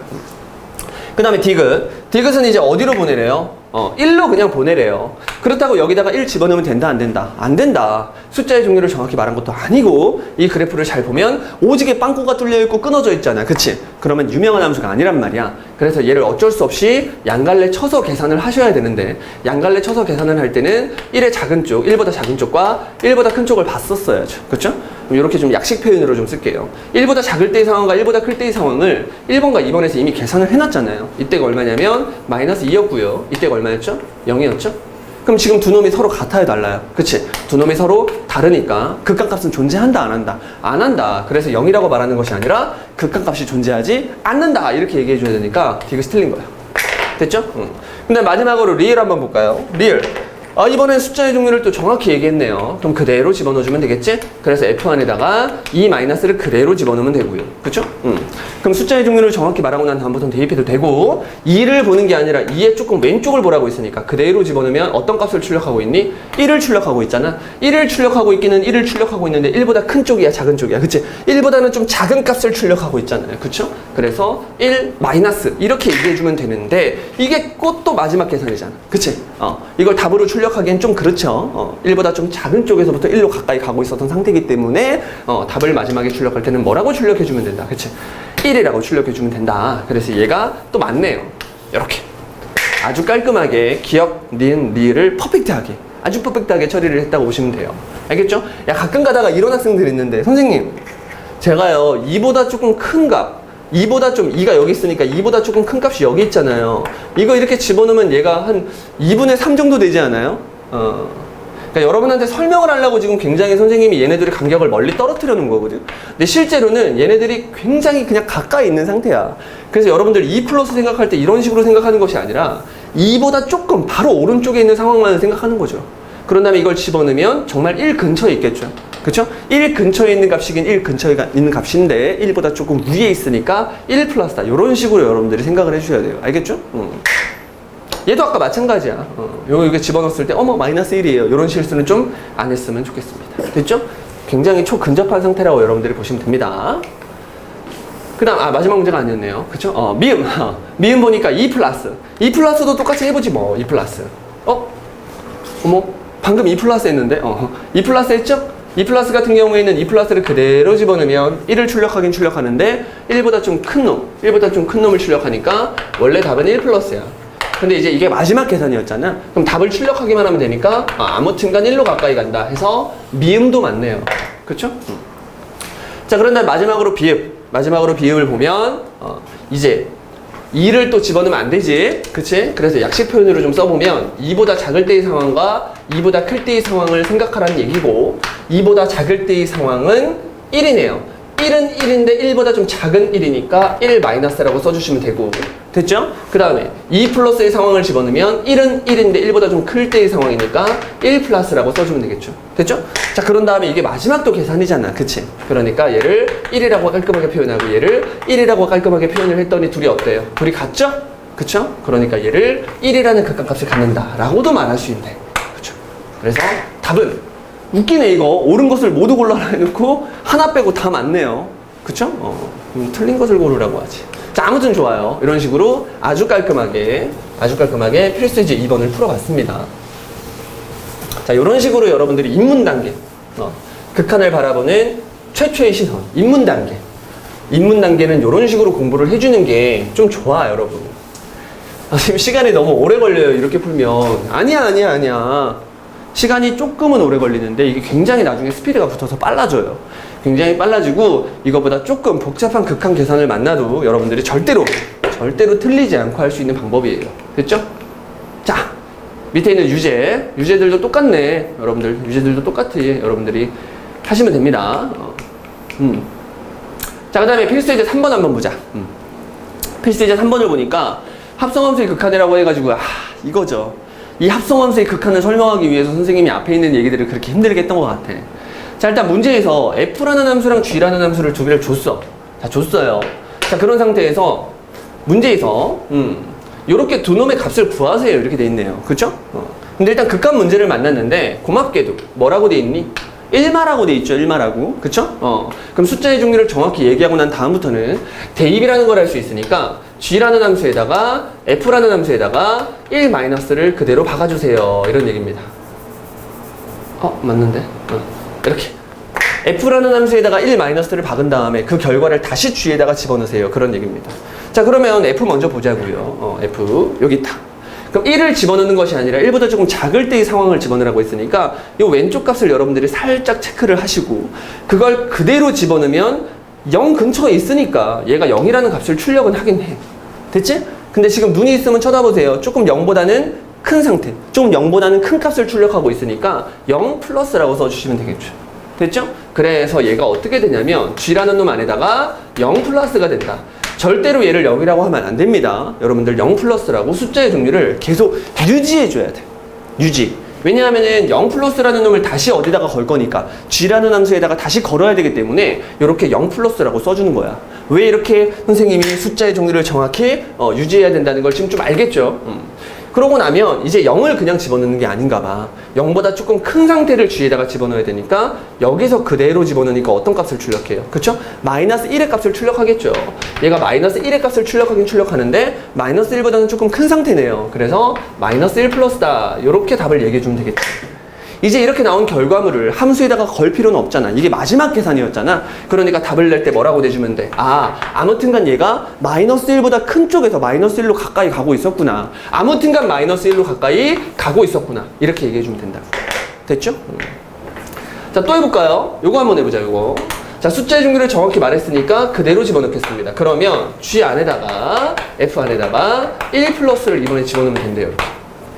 Speaker 1: 그 다음에 디귿은 이제 어디로 보내래요? 1로 그냥 보내래요. 그렇다고 여기다가 1 집어넣으면 된다, 안 된다? 안 된다. 숫자의 종류를 정확히 말한 것도 아니고 이 그래프를 잘 보면 오지게 빵꾸가 뚫려있고 끊어져 있잖아. 그치? 그러면 유명한 함수가 아니란 말이야. 그래서 얘를 어쩔 수 없이 양갈래 쳐서 계산을 하셔야 되는데 양갈래 쳐서 계산을 할 때는 1의 작은 쪽, 1보다 작은 쪽과 1보다 큰 쪽을 봤었어야죠. 그렇죠? 이렇게 좀 약식 표현으로 좀 쓸게요. 1보다 작을 때의 상황과 1보다 클 때의 상황을 1번과 2번에서 이미 계산을 해놨잖아요. 이때가 얼마냐면 -2였고요. 이때가 얼마였죠? 0이었죠? 그럼 지금 두 놈이 서로 같아요, 달라요? 그치? 두 놈이 서로 다르니까 극한값은 존재한다, 안 한다? 안 한다. 그래서 0이라고 말하는 것이 아니라 극한값이 존재하지 않는다. 이렇게 얘기해줘야 되니까 디귿이 틀린 거예요. 됐죠? 근데 마지막으로 리을 한번 볼까요? 리을. 이번엔 숫자의 종류를 또 정확히 얘기했네요. 그럼 그대로 집어넣어주면 되겠지? 그래서 F1에다가 이 마이너스를 그대로 집어넣으면 되고요. 그쵸? 그럼 숫자의 종류를 정확히 말하고 난 다음부터는 대입해도 되고 2를 보는 게 아니라 2의 조금 왼쪽을 보라고 있으니까 그대로 집어넣으면 어떤 값을 출력하고 있니? 1을 출력하고 있잖아. 1을 출력하고 있기는 1을 출력하고 있는데 1보다 큰 쪽이야, 작은 쪽이야. 그치? 1보다는 좀 작은 값을 출력하고 있잖아요. 그쵸? 그래서 1 마이너스 이렇게 얘기해주면 되는데 이게 꼭 또 마지막 계산이잖아. 그치? 이걸 답으로 출력하기엔 좀 그렇죠. 1보다 좀 작은 쪽에서부터 1로 가까이 가고 있었던 상태이기 때문에 답을 마지막에 출력할 때는 뭐라고 출력해주면 된다. 그치? 1이라고 출력해주면 된다. 그래서 얘가 또 맞네요. 이렇게 아주 깔끔하게 기억, 니은, 리을을 퍼펙트하게 아주 퍼펙트하게 처리를 했다고 보시면 돼요. 알겠죠? 야, 가끔 가다가 이런 학생들 있는데 선생님 제가요 2보다 조금 큰 값 2가 여기 있으니까 2보다 조금 큰 값이 여기 있잖아요. 이거 이렇게 집어넣으면 얘가 한 2분의 3 정도 되지 않아요? 그러니까 여러분한테 설명을 하려고 지금 굉장히 선생님이 얘네들의 간격을 멀리 떨어뜨려 놓은 거거든. 근데 실제로는 얘네들이 굉장히 그냥 가까이 있는 상태야. 그래서 여러분들 2 플러스 생각할 때 이런 식으로 생각하는 것이 아니라 2보다 조금 바로 오른쪽에 있는 상황만 생각하는 거죠. 그런 다음에 이걸 집어넣으면 정말 1 근처에 있겠죠. 그쵸? 1 근처에 있는 값이긴 1 근처에 있는 값인데 1보다 조금 위에 있으니까 1 플러스다. 이런 식으로 여러분들이 생각을 해주셔야 돼요. 알겠죠? 얘도 아까 마찬가지야. 여기 집어넣었을 때 어머 마이너스 1이에요. 이런 실수는 좀 안 했으면 좋겠습니다. 됐죠? 굉장히 초근접한 상태라고 여러분들이 보시면 됩니다. 그 다음 마지막 문제가 아니었네요. 그쵸? 미음. 미음 보니까 2 플러스. 2 플러스도 똑같이 해보지 뭐. 2 플러스. 어머 방금 2 플러스 했는데 2 플러스 했죠? 2 플러스 같은 경우에는 2 플러스를 그대로 집어넣으면 1을 출력하긴 출력하는데 1보다 좀 큰 놈, 1보다 좀 큰 놈을 출력하니까 원래 답은 1 플러스야. 근데 이제 이게 마지막 계산이었잖아. 그럼 답을 출력하기만 하면 되니까 아무튼간 1로 가까이 간다 해서 미음도 맞네요. 그쵸? 자, 그런 다음에 마지막으로 비읍을 보면 이제 2를 또 집어넣으면 안 되지, 그치? 그래서 약식 표현으로 좀 써보면 2보다 작을 때의 상황과 2보다 클 때의 상황을 생각하라는 얘기고, 2보다 작을 때의 상황은 1이네요. 1은 1인데 1보다 좀 작은 1이니까 1 마이너스라고 써주시면 되고, 됐죠? 그 다음에 2 플러스의 상황을 집어넣으면 1은 1인데 1보다 좀 클 때의 상황이니까 1 플러스라고 써주면 되겠죠? 됐죠? 자, 그런 다음에 이게 마지막도 계산이잖아, 그치? 그러니까 얘를 1이라고 깔끔하게 표현하고 얘를 1이라고 깔끔하게 표현을 했더니 둘이 어때요? 둘이 같죠? 그쵸? 그러니까 얘를 1이라는 극한값을 갖는다 라고도 말할 수 있네. 그쵸? 그래서 답은 웃기네 이거. 옳은 것을 모두 골라라 해놓고 하나 빼고 다 맞네요. 그쵸? 틀린 것을 고르라고 하지. 자, 아무튼 좋아요. 이런 식으로 아주 깔끔하게 필수예제 2번을 풀어봤습니다. 자, 이런 식으로 여러분들이 입문 단계, 극한을 바라보는 최초의 시선, 입문 단계는 이런 식으로 공부를 해주는 게 좀 좋아, 여러분. 지금 시간이 너무 오래 걸려요, 이렇게 풀면. 아니야. 시간이 조금은 오래 걸리는데 이게 굉장히 나중에 스피드가 붙어서 빨라져요. 굉장히 빨라지고, 이거보다 조금 복잡한 극한 계산을 만나도 여러분들이 절대로 틀리지 않고 할 수 있는 방법이에요. 됐죠? 자, 밑에 있는 유제들도 똑같네. 여러분들 유제들도 똑같이 여러분들이 하시면 됩니다. 자, 그 다음에 필수예제 3번 한번 보자. 필수예제 3번을 보니까 합성함수의 극한이라고 해가지고 이거죠. 이 합성함수의 극한을 설명하기 위해서 선생님이 앞에 있는 얘기들을 그렇게 힘들게 했던 것 같아. 자, 일단 문제에서 f라는 함수랑 g라는 함수를 두 개를 줬어요. 자, 그런 상태에서 문제에서 요렇게 두 놈의 값을 구하세요, 이렇게 돼 있네요. 그쵸? 근데 일단 극한 문제를 만났는데 고맙게도 뭐라고 돼 있니? 1마라고 돼 있죠, 1마라고. 그쵸? 그럼 숫자의 종류를 정확히 얘기하고 난 다음부터는 대입이라는 걸 할 수 있으니까 g라는 함수에다가 f라는 함수에다가 1-를 그대로 박아주세요, 이런 얘기입니다. 맞는데? 이렇게 f라는 함수에다가 1-를 박은 다음에 그 결과를 다시 g에다가 집어넣으세요, 그런 얘기입니다. 자, 그러면 f 먼저 보자고요. f 여기 있다. 그럼 1을 집어넣는 것이 아니라 1보다 조금 작을 때의 상황을 집어넣으라고 했으니까 이 왼쪽 값을 여러분들이 살짝 체크를 하시고, 그걸 그대로 집어넣으면 0 근처에 있으니까 얘가 0이라는 값을 출력은 하긴 해. 됐지? 근데 지금 눈이 있으면 쳐다보세요. 조금 0보다는 큰 상태, 조금 0보다는 큰 값을 출력하고 있으니까 0 플러스라고 써주시면 되겠죠. 됐죠? 그래서 얘가 어떻게 되냐면 g라는 놈 안에다가 0 플러스가 된다. 절대로 얘를 0이라고 하면 안 됩니다. 여러분들 0 플러스라고 숫자의 종류를 계속 유지해줘야 돼. 유지. 왜냐하면은 0 플러스라는 놈을 다시 어디다가 걸 거니까 g라는 함수에다가 다시 걸어야 되기 때문에 이렇게 0 플러스라고 써주는 거야. 왜 이렇게 선생님이 숫자의 종류를 정확히 유지해야 된다는 걸 지금 좀 알겠죠? 그러고 나면 이제 0을 그냥 집어넣는 게 아닌가 봐. 0보다 조금 큰 상태를 g에다가 집어넣어야 되니까 여기서 그대로 집어넣으니까 어떤 값을 출력해요? 그쵸? 마이너스 1의 값을 출력하겠죠. 얘가 마이너스 1의 값을 출력하긴 출력하는데 마이너스 1보다는 조금 큰 상태네요. 그래서 마이너스 1 플러스다. 이렇게 답을 얘기해 주면 되겠죠. 이제 이렇게 나온 결과물을 함수에다가 걸 필요는 없잖아. 이게 마지막 계산이었잖아. 그러니까 답을 낼 때 뭐라고 내주면 돼? 아무튼간 얘가 마이너스 1보다 큰 쪽에서 마이너스 1로 가까이 가고 있었구나. 아무튼간 마이너스 1로 가까이 가고 있었구나. 이렇게 얘기해주면 된다고. 됐죠? 자, 또 해볼까요? 요거 한번 해보자, 요거. 자, 숫자의 종류를 정확히 말했으니까 그대로 집어넣겠습니다. 그러면 G 안에다가 F 안에다가 1 플러스를 이번에 집어넣으면 된대요. 이렇게.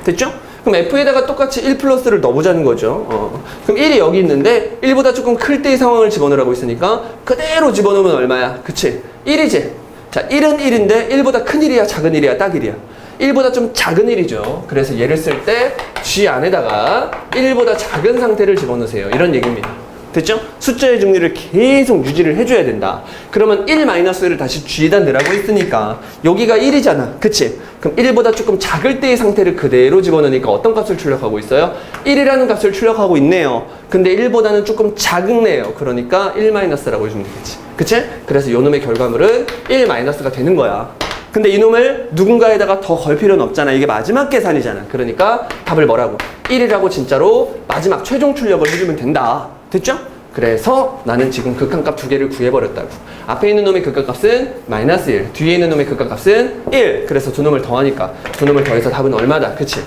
Speaker 1: 됐죠? 그럼 F에다가 똑같이 1 플러스를 넣어보자는 거죠. 그럼 1이 여기 있는데 1보다 조금 클 때의 상황을 집어넣으라고 했으니까 그대로 집어넣으면 얼마야? 그치? 1이지? 자, 1은 1인데 1보다 큰 1이야, 작은 1이야, 딱 1이야. 1보다 좀 작은 1이죠. 그래서 얘를 쓸 때 G 안에다가 1보다 작은 상태를 집어넣으세요. 이런 얘기입니다. 됐죠? 숫자의 종류를 계속 유지를 해줘야 된다. 그러면 1-를 다시 G에다 넣으라고 했으니까 여기가 1이잖아. 그치? 그럼 1보다 조금 작을 때의 상태를 그대로 집어넣으니까 어떤 값을 출력하고 있어요? 1이라는 값을 출력하고 있네요. 근데 1보다는 조금 작네요. 그러니까 1-라고 해주면 되겠지. 그치? 그래서 요놈의 결과물은 1-가 되는 거야. 근데 이놈을 누군가에다가 더 걸 필요는 없잖아. 이게 마지막 계산이잖아. 그러니까 답을 뭐라고? 1이라고 진짜로 마지막 최종 출력을 해주면 된다. 됐죠? 그래서 나는 지금 극한값 두 개를 구해버렸다고. 앞에 있는 놈의 극한값은 마이너스 1, 뒤에 있는 놈의 극한값은 1. 그래서 두 놈을 더하니까 두 놈을 더해서 답은 얼마다? 그치?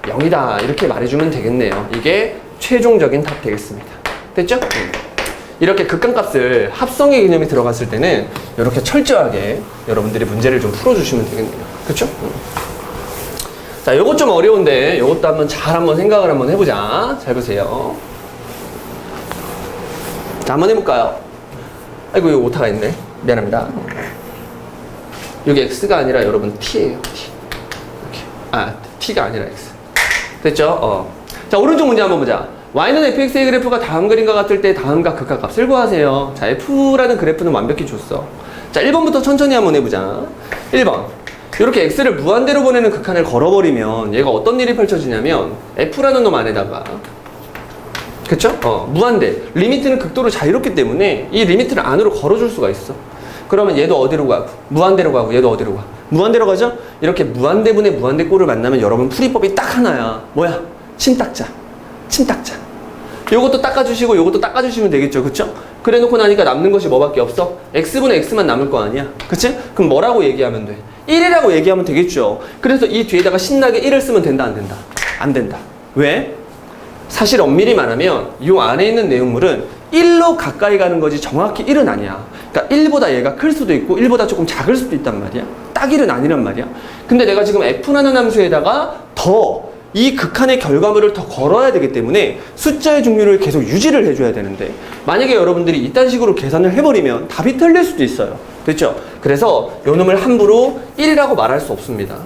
Speaker 1: 0이다. 이렇게 말해주면 되겠네요. 이게 최종적인 답 되겠습니다. 됐죠? 이렇게 극한값을 합성의 개념이 들어갔을 때는 이렇게 철저하게 여러분들이 문제를 좀 풀어주시면 되겠네요. 그쵸? 자, 요것 좀 어려운데 요것도 한번 한번 생각을 한번 해보자. 잘 보세요. 자, 한번 해볼까요? 아이고, 이거 오타가 있네. 미안합니다. 여기 x가 아니라 여러분 t예요. t. 이렇게. t가 아니라 x. 됐죠? 자, 오른쪽 문제 한번 보자. y는 fx의 그래프가 다음 그림과 같을 때 다음과 극한값을 구하세요. 자, f라는 그래프는 완벽히 줬어. 자, 1번부터 천천히 한번 해보자. 1번. 이렇게 x를 무한대로 보내는 극한을 걸어버리면 얘가 어떤 일이 펼쳐지냐면 f라는 놈 안에다가, 그쵸? 무한대. 리미트는 극도로 자유롭기 때문에 이 리미트를 안으로 걸어줄 수가 있어. 그러면 얘도 어디로 가고, 무한대로 가고, 얘도 어디로 가? 무한대로 가죠? 이렇게 무한대분의 무한대 꼴을 만나면 여러분 풀이법이 딱 하나야. 뭐야? 침딱자. 침딱자. 요것도 닦아주시고 요것도 닦아주시면 되겠죠. 그쵸? 그래 놓고 나니까 남는 것이 뭐밖에 없어? x분의 x만 남을 거 아니야. 그치? 그럼 뭐라고 얘기하면 돼? 1이라고 얘기하면 되겠죠. 그래서 이 뒤에다가 신나게 1을 쓰면 된다, 안 된다? 안 된다. 왜? 사실 엄밀히 말하면 이 안에 있는 내용물은 1로 가까이 가는 거지 정확히 1은 아니야. 그러니까 1보다 얘가 클 수도 있고 1보다 조금 작을 수도 있단 말이야. 딱 1은 아니란 말이야. 근데 내가 지금 f라는 함수에다가 더 이 극한의 결과물을 더 걸어야 되기 때문에 숫자의 종류를 계속 유지를 해줘야 되는데, 만약에 여러분들이 이딴 식으로 계산을 해버리면 답이 틀릴 수도 있어요. 됐죠? 그래서 요 놈을 함부로 1이라고 말할 수 없습니다.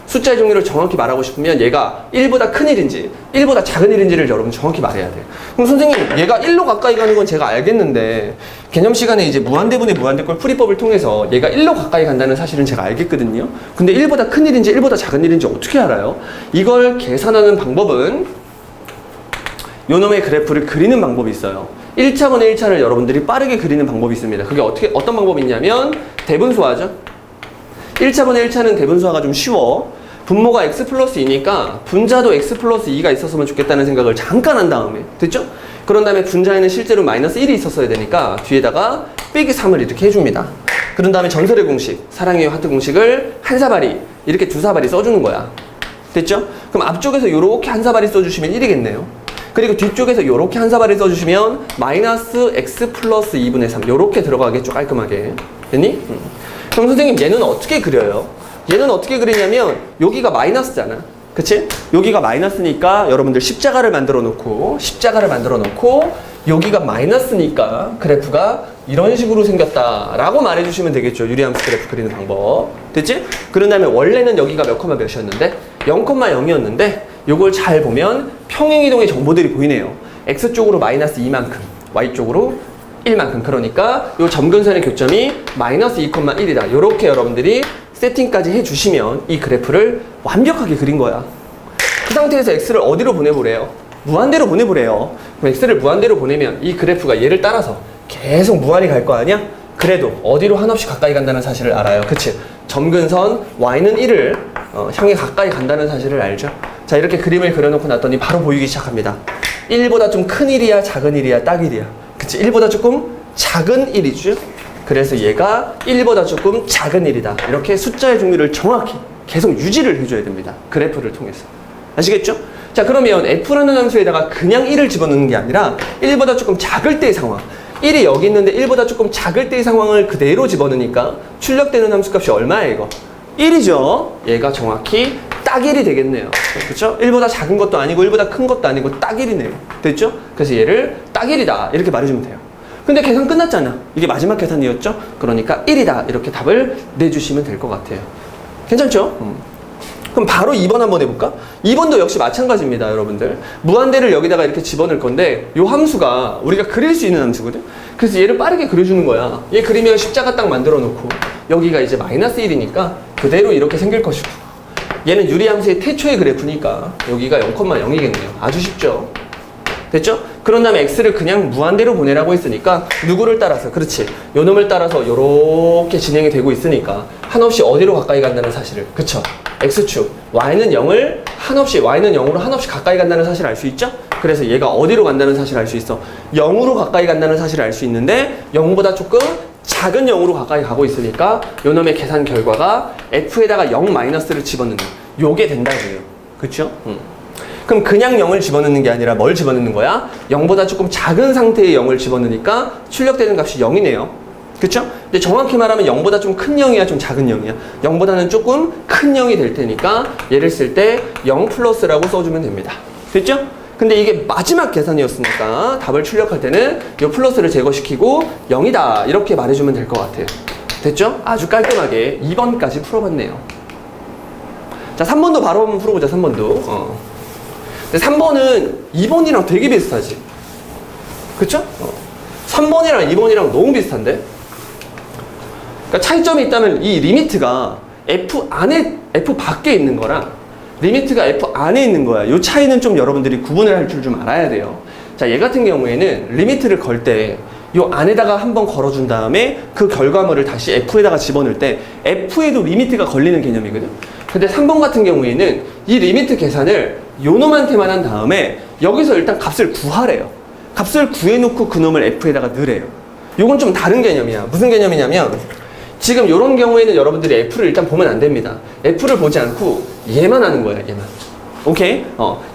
Speaker 1: 숫자의 종류를 정확히 말하고 싶으면 얘가 1보다 큰 일인지 1보다 작은 일인지를 여러분 정확히 말해야 돼요. 그럼 선생님, 얘가 1로 가까이 가는 건 제가 알겠는데 개념 시간에 이제 무한대분의 무한대꼴 풀이법을 통해서 얘가 1로 가까이 간다는 사실은 제가 알겠거든요. 근데 1보다 큰 일인지 1보다 작은 일인지 어떻게 알아요? 이걸 계산하는 방법은 요 놈의 그래프를 그리는 방법이 있어요. 1차분의 1차를 여러분들이 빠르게 그리는 방법이 있습니다. 그게 어떤 방법이 있냐면 대분수화죠. 1차분의 1차는 대분수화가 좀 쉬워. 분모가 x 플러스 2니까 분자도 x 플러스 2가 있었으면 좋겠다는 생각을 잠깐 한 다음에, 됐죠? 그런 다음에 분자에는 실제로 마이너스 1이 있었어야 되니까 뒤에다가 빼기 3을 이렇게 해줍니다. 그런 다음에 전설의 공식, 사랑해요 하트 공식을 한 사발이, 이렇게 두 사발이 써주는 거야. 됐죠? 그럼 앞쪽에서 요렇게 한 사발이 써주시면 1이겠네요. 그리고 뒤쪽에서 요렇게 한 사발이 써주시면 마이너스 x 플러스 2분의 3 요렇게 들어가겠죠, 깔끔하게. 됐니? 그럼 선생님, 얘는 어떻게 그려요? 얘는 어떻게 그리냐면 여기가 마이너스잖아. 그치? 여기가 마이너스니까 여러분들 십자가를 만들어 놓고 여기가 마이너스니까 그래프가 이런 식으로 생겼다라고 말해주시면 되겠죠. 유리함수 그래프 그리는 방법. 됐지? 그런 다음에 원래는 여기가 몇 콤마 몇이었는데 0,0이었는데 요걸 잘 보면 평행이동의 정보들이 보이네요. x쪽으로 마이너스 2만큼, y쪽으로 1만큼. 그러니까 요 점근선의 교점이 마이너스 2,1이다. 요렇게 여러분들이 세팅까지 해주시면 이 그래프를 완벽하게 그린 거야. 그 상태에서 x를 어디로 보내보래요? 무한대로 보내보래요. 그럼 x를 무한대로 보내면 이 그래프가 얘를 따라서 계속 무한히 갈 거 아니야? 그래도 어디로 한없이 가까이 간다는 사실을 알아요. 그치? 점근선 y는 1을 향해 가까이 간다는 사실을 알죠? 자, 이렇게 그림을 그려놓고 났더니 바로 보이기 시작합니다. 1보다 좀 큰 1이야, 작은 1이야, 딱 1이야. 그치? 1보다 조금 작은 1이죠? 그래서 얘가 1보다 조금 작은 1이다. 이렇게 숫자의 종류를 정확히 계속 유지를 해줘야 됩니다. 그래프를 통해서. 아시겠죠? 자, 그러면 f라는 함수에다가 그냥 1을 집어넣는 게 아니라 1보다 조금 작을 때의 상황. 1이 여기 있는데 1보다 조금 작을 때의 상황을 그대로 집어넣으니까 출력되는 함수값이 얼마야, 이거? 1이죠? 얘가 정확히 딱 1이 되겠네요. 그렇죠? 1보다 작은 것도 아니고 1보다 큰 것도 아니고 딱 1이네요. 됐죠? 그래서 얘를 딱 1이다. 이렇게 말해주면 돼요. 근데 계산 끝났잖아. 이게 마지막 계산이었죠? 그러니까 1이다. 이렇게 답을 내주시면 될 것 같아요. 괜찮죠? 그럼 바로 2번 한번 해볼까? 2번도 역시 마찬가지입니다, 여러분들. 무한대를 여기다가 이렇게 집어넣을 건데 이 함수가 우리가 그릴 수 있는 함수거든? 그래서 얘를 빠르게 그려주는 거야. 얘 그리면 십자가 딱 만들어 놓고 여기가 이제 마이너스 1이니까 그대로 이렇게 생길 것이고, 얘는 유리함수의 태초의 그래프니까 여기가 0,0이겠네요. 아주 쉽죠? 됐죠? 그런 다음에 x를 그냥 무한대로 보내라고 했으니까 누구를 따라서, 그렇지, 요 놈을 따라서 요렇게 진행이 되고 있으니까 한없이 어디로 가까이 간다는 사실을, 그쵸? x축 y는 0을 한없이, y는 0으로 한없이 가까이 간다는 사실을 알 수 있죠? 그래서 얘가 어디로 간다는 사실을 알 수 있어. 0으로 가까이 간다는 사실을 알 수 있는데 0보다 조금 작은 0으로 가까이 가고 있으니까 요 놈의 계산 결과가 f에다가 0 마이너스를 집어넣는 요게 된다고요. 그쵸? 그럼 그냥 0을 집어넣는 게 아니라 뭘 집어넣는 거야? 0보다 조금 작은 상태의 0을 집어넣으니까 출력되는 값이 0이네요. 그쵸? 근데 정확히 말하면 0보다 좀 큰 0이야, 좀 작은 0이야? 0보다는 조금 큰 0이 될 테니까 얘를 쓸 때 0 플러스라고 써주면 됩니다. 됐죠? 근데 이게 마지막 계산이었으니까 답을 출력할 때는 이 플러스를 제거시키고 0이다 이렇게 말해주면 될 것 같아요. 됐죠? 아주 깔끔하게 2번까지 풀어봤네요. 자, 3번도 바로 한번 풀어보자. 3번도. 근데 3번은 2번이랑 되게 비슷하지. 그쵸? 3번이랑 2번이랑 너무 비슷한데? 그러니까 차이점이 있다면 이 리미트가 F 안에, F 밖에 있는 거랑 리미트가 F 안에 있는 거야. 이 차이는 좀 여러분들이 구분을 할 줄 좀 알아야 돼요. 자, 얘 같은 경우에는 리미트를 걸 때 이 안에다가 한번 걸어준 다음에 그 결과물을 다시 F에다가 집어넣을 때 F에도 리미트가 걸리는 개념이거든. 근데 3번 같은 경우에는 이 리미트 계산을 요 놈한테만 한 다음에 여기서 일단 값을 구하래요. 값을 구해놓고 그 놈을 F에다가 넣으래요. 요건 좀 다른 개념이야. 무슨 개념이냐면 지금 요런 경우에는 여러분들이 F를 일단 보면 안 됩니다. F를 보지 않고 얘만 하는 거야, 얘만. 오케이?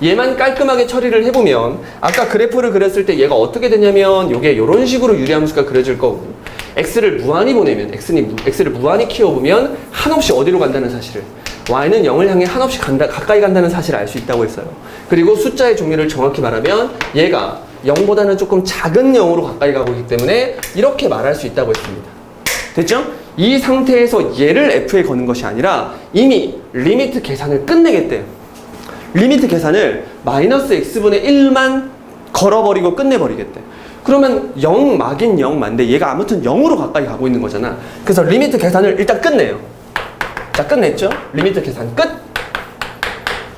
Speaker 1: 얘만 깔끔하게 처리를 해보면 아까 그래프를 그렸을 때 얘가 어떻게 되냐면 요게 요런 식으로 유리함수가 그려질 거고 X를 무한히 보내면 X를 무한히 키워보면 한없이 어디로 간다는 사실을 Y는 0을 향해 한없이 가까이 간다는 사실을 알 수 있다고 했어요. 그리고 숫자의 종류를 정확히 말하면 얘가 0보다는 조금 작은 0으로 가까이 가고 있기 때문에 이렇게 말할 수 있다고 했습니다. 됐죠? 이 상태에서 얘를 F에 거는 것이 아니라 이미 리미트 계산을 끝내겠대요. 리미트 계산을 마이너스 x분의 1만 걸어버리고 끝내버리겠대. 그러면 0 막인 0만데 얘가 아무튼 0으로 가까이 가고 있는 거잖아. 그래서 리미트 계산을 일단 끝내요. 자, 끝냈죠? 리미트 계산 끝!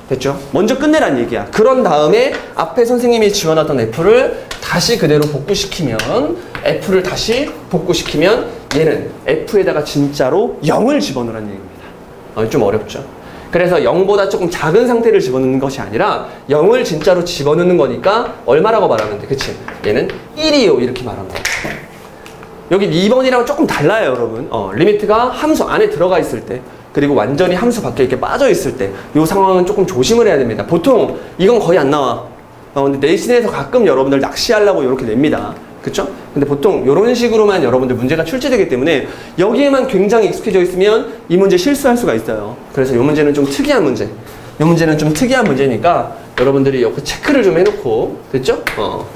Speaker 1: 됐죠? 먼저 끝내란 얘기야. 그런 다음에 앞에 선생님이 지워놨던 F를 다시 그대로 복구시키면 F를 다시 복구시키면 얘는 F에다가 진짜로 0을 집어넣으라는 얘기입니다. 좀 어렵죠? 그래서 0보다 조금 작은 상태를 집어넣는 것이 아니라 0을 진짜로 집어넣는 거니까 얼마라고 말하면 돼? 그치? 얘는 1이요 이렇게 말하면 돼. 여기 2번이랑 조금 달라요, 여러분. 리미트가 함수 안에 들어가 있을 때 그리고 완전히 함수 밖에 이렇게 빠져 있을 때 이 상황은 조금 조심을 해야 됩니다. 보통 이건 거의 안 나와. 근데 내신에서 가끔 여러분들 낚시하려고 이렇게 냅니다. 그쵸? 근데 보통 이런 식으로만 여러분들 문제가 출제되기 때문에 여기에만 굉장히 익숙해져 있으면 이 문제 실수할 수가 있어요. 그래서 이 문제는 좀 특이한 문제. 이 문제는 좀 특이한 문제니까 여러분들이 여기 체크를 좀 해놓고, 됐죠?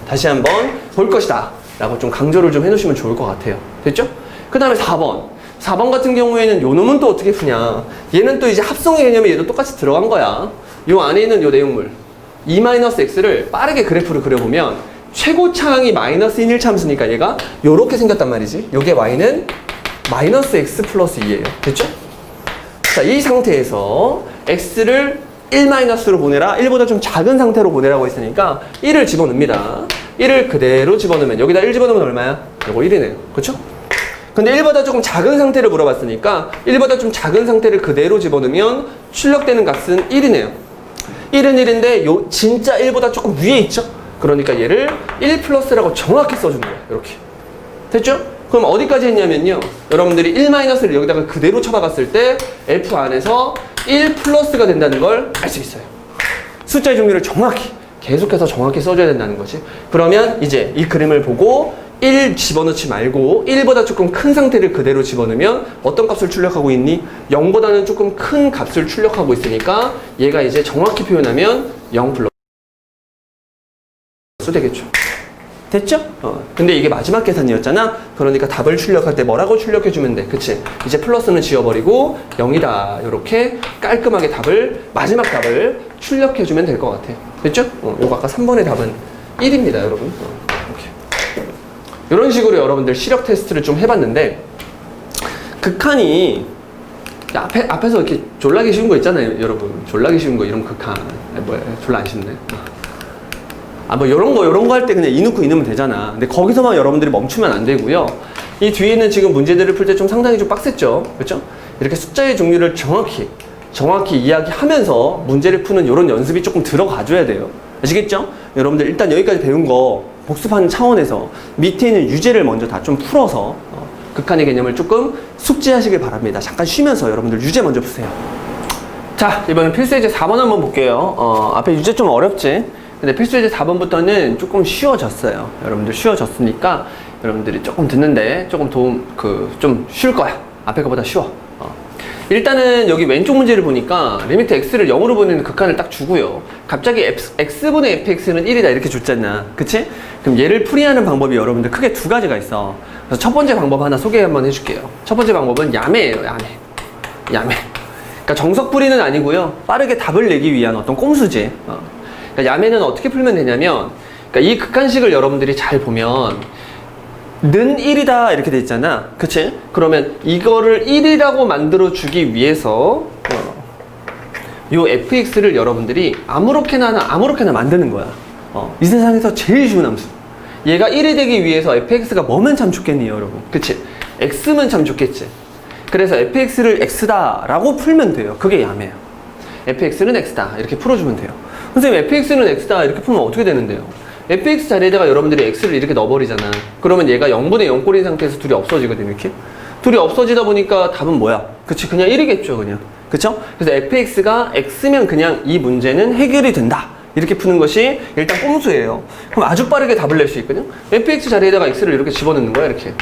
Speaker 1: 다시 한번 볼 것이다 라고 좀 강조를 좀 해놓으시면 좋을 것 같아요. 됐죠? 그 다음에 4번. 4번 같은 경우에는 요 놈은 또 어떻게 푸냐. 얘는 또 이제 합성의 개념이 얘도 똑같이 들어간 거야. 요 안에 있는 요 내용물 E-X를 빠르게 그래프를 그려보면 최고차항이 마이너스인 1참수니까 얘가 요렇게 생겼단 말이지. 요게 Y는 마이너스 X 플러스 2예요. 됐죠? 자, 이 상태에서 X를 1-로 보내라. 1보다 좀 작은 상태로 보내라고 했으니까 1을 집어넣습니다. 1을 그대로 집어넣으면 여기다 1 집어넣으면 얼마야? 요거 1이네요. 그쵸? 근데 1보다 조금 작은 상태를 물어봤으니까 1보다 좀 작은 상태를 그대로 집어넣으면 출력되는 값은 1이네요. 1은 1인데 요 진짜 1보다 조금 위에 있죠? 그러니까 얘를 1 플러스라고 정확히 써준 거예요. 이렇게. 됐죠? 그럼 어디까지 했냐면요. 여러분들이 1-를 여기다가 그대로 쳐박았을 때 F 안에서 1 플러스가 된다는 걸 알 수 있어요. 숫자의 종류를 정확히, 계속해서 정확히 써줘야 된다는 거지. 그러면 이제 이 그림을 보고 1 집어넣지 말고 1보다 조금 큰 상태를 그대로 집어넣으면 어떤 값을 출력하고 있니? 0보다는 조금 큰 값을 출력하고 있으니까 얘가 이제 정확히 표현하면 0 플러스 되겠죠. 됐죠? 근데 이게 마지막 계산이었잖아. 그러니까 답을 출력할 때 뭐라고 출력해주면 돼. 그치? 이제 플러스는 지워버리고 0이다. 이렇게 깔끔하게 마지막 답을 출력해주면 될 것 같아요. 됐죠? 요거 아까 3번의 답은 1입니다, 여러분. 이렇게. 이런 식으로 여러분들 시력 테스트를 좀 해봤는데, 극한이 앞에서 이렇게 졸라기 쉬운 거 있잖아요, 여러분. 졸라기 쉬운 거 이런 극한. 뭐야, 졸라 안 쉽네. 뭐 요런 거 할 때 그냥 이 넣고 이 넣으면 되잖아. 근데 거기서만 여러분들이 멈추면 안 되고요. 이 뒤에 있는 지금 문제들을 풀 때 좀 상당히 좀 빡셌죠. 그렇죠? 이렇게 숫자의 종류를 정확히 이야기하면서 문제를 푸는 요런 연습이 조금 들어가줘야 돼요. 아시겠죠? 여러분들 일단 여기까지 배운 거 복습하는 차원에서 밑에 있는 유제를 먼저 다 좀 풀어서 극한의 개념을 조금 숙지하시길 바랍니다. 잠깐 쉬면서 여러분들 유제 먼저 푸세요. 자, 이번엔 필수예제 4번 한번 볼게요. 앞에 유제 좀 어렵지? 근데 필수예제 4번부터는 조금 쉬워졌어요. 여러분들 쉬워졌으니까 여러분들이 조금 듣는데 조금 좀 쉬울 거야. 앞에 거보다 쉬워. 일단은 여기 왼쪽 문제를 보니까 리미트 x를 0으로 보내는 극한을 딱 주고요. 갑자기 x분의 fx는 1이다 이렇게 줬잖아. 그치? 그럼 얘를 풀이하는 방법이 여러분들 크게 두 가지가 있어. 그래서 첫 번째 방법 하나 소개 한번 해줄게요. 첫 번째 방법은 야매예요. 야매. 그러니까 정석풀이는 아니고요. 빠르게 답을 내기 위한 어떤 꼼수지. 그러니까 야매는 어떻게 풀면 되냐면, 그러니까 이 극한식을 여러분들이 잘 보면 는 1이다 이렇게 돼 있잖아. 그치? 그러면 이거를 1이라고 만들어 주기 위해서 요 fx를 여러분들이 아무렇게나 만드는 거야. 이 세상에서 제일 쉬운 함수. 얘가 1이 되기 위해서 fx가 뭐면 참 좋겠니 여러분? 그치? x면 참 좋겠지. 그래서 fx를 x다 라고 풀면 돼요. 그게 야매야. fx는 x다 이렇게 풀어주면 돼요. 선생님 fx는 x다 이렇게 풀면 어떻게 되는데요? fx 자리에다가 여러분들이 x를 이렇게 넣어버리잖아. 그러면 얘가 0분의 0 꼴인 상태에서 둘이 없어지거든 이렇게. 둘이 없어지다 보니까 답은 뭐야? 그치? 그냥 1이겠죠 그냥. 그쵸? 그래서 fx가 x면 그냥 이 문제는 해결이 된다 이렇게 푸는 것이 일단 꼼수예요. 그럼 아주 빠르게 답을 낼 수 있거든요. fx 자리에다가 x를 이렇게 집어넣는 거야 이렇게.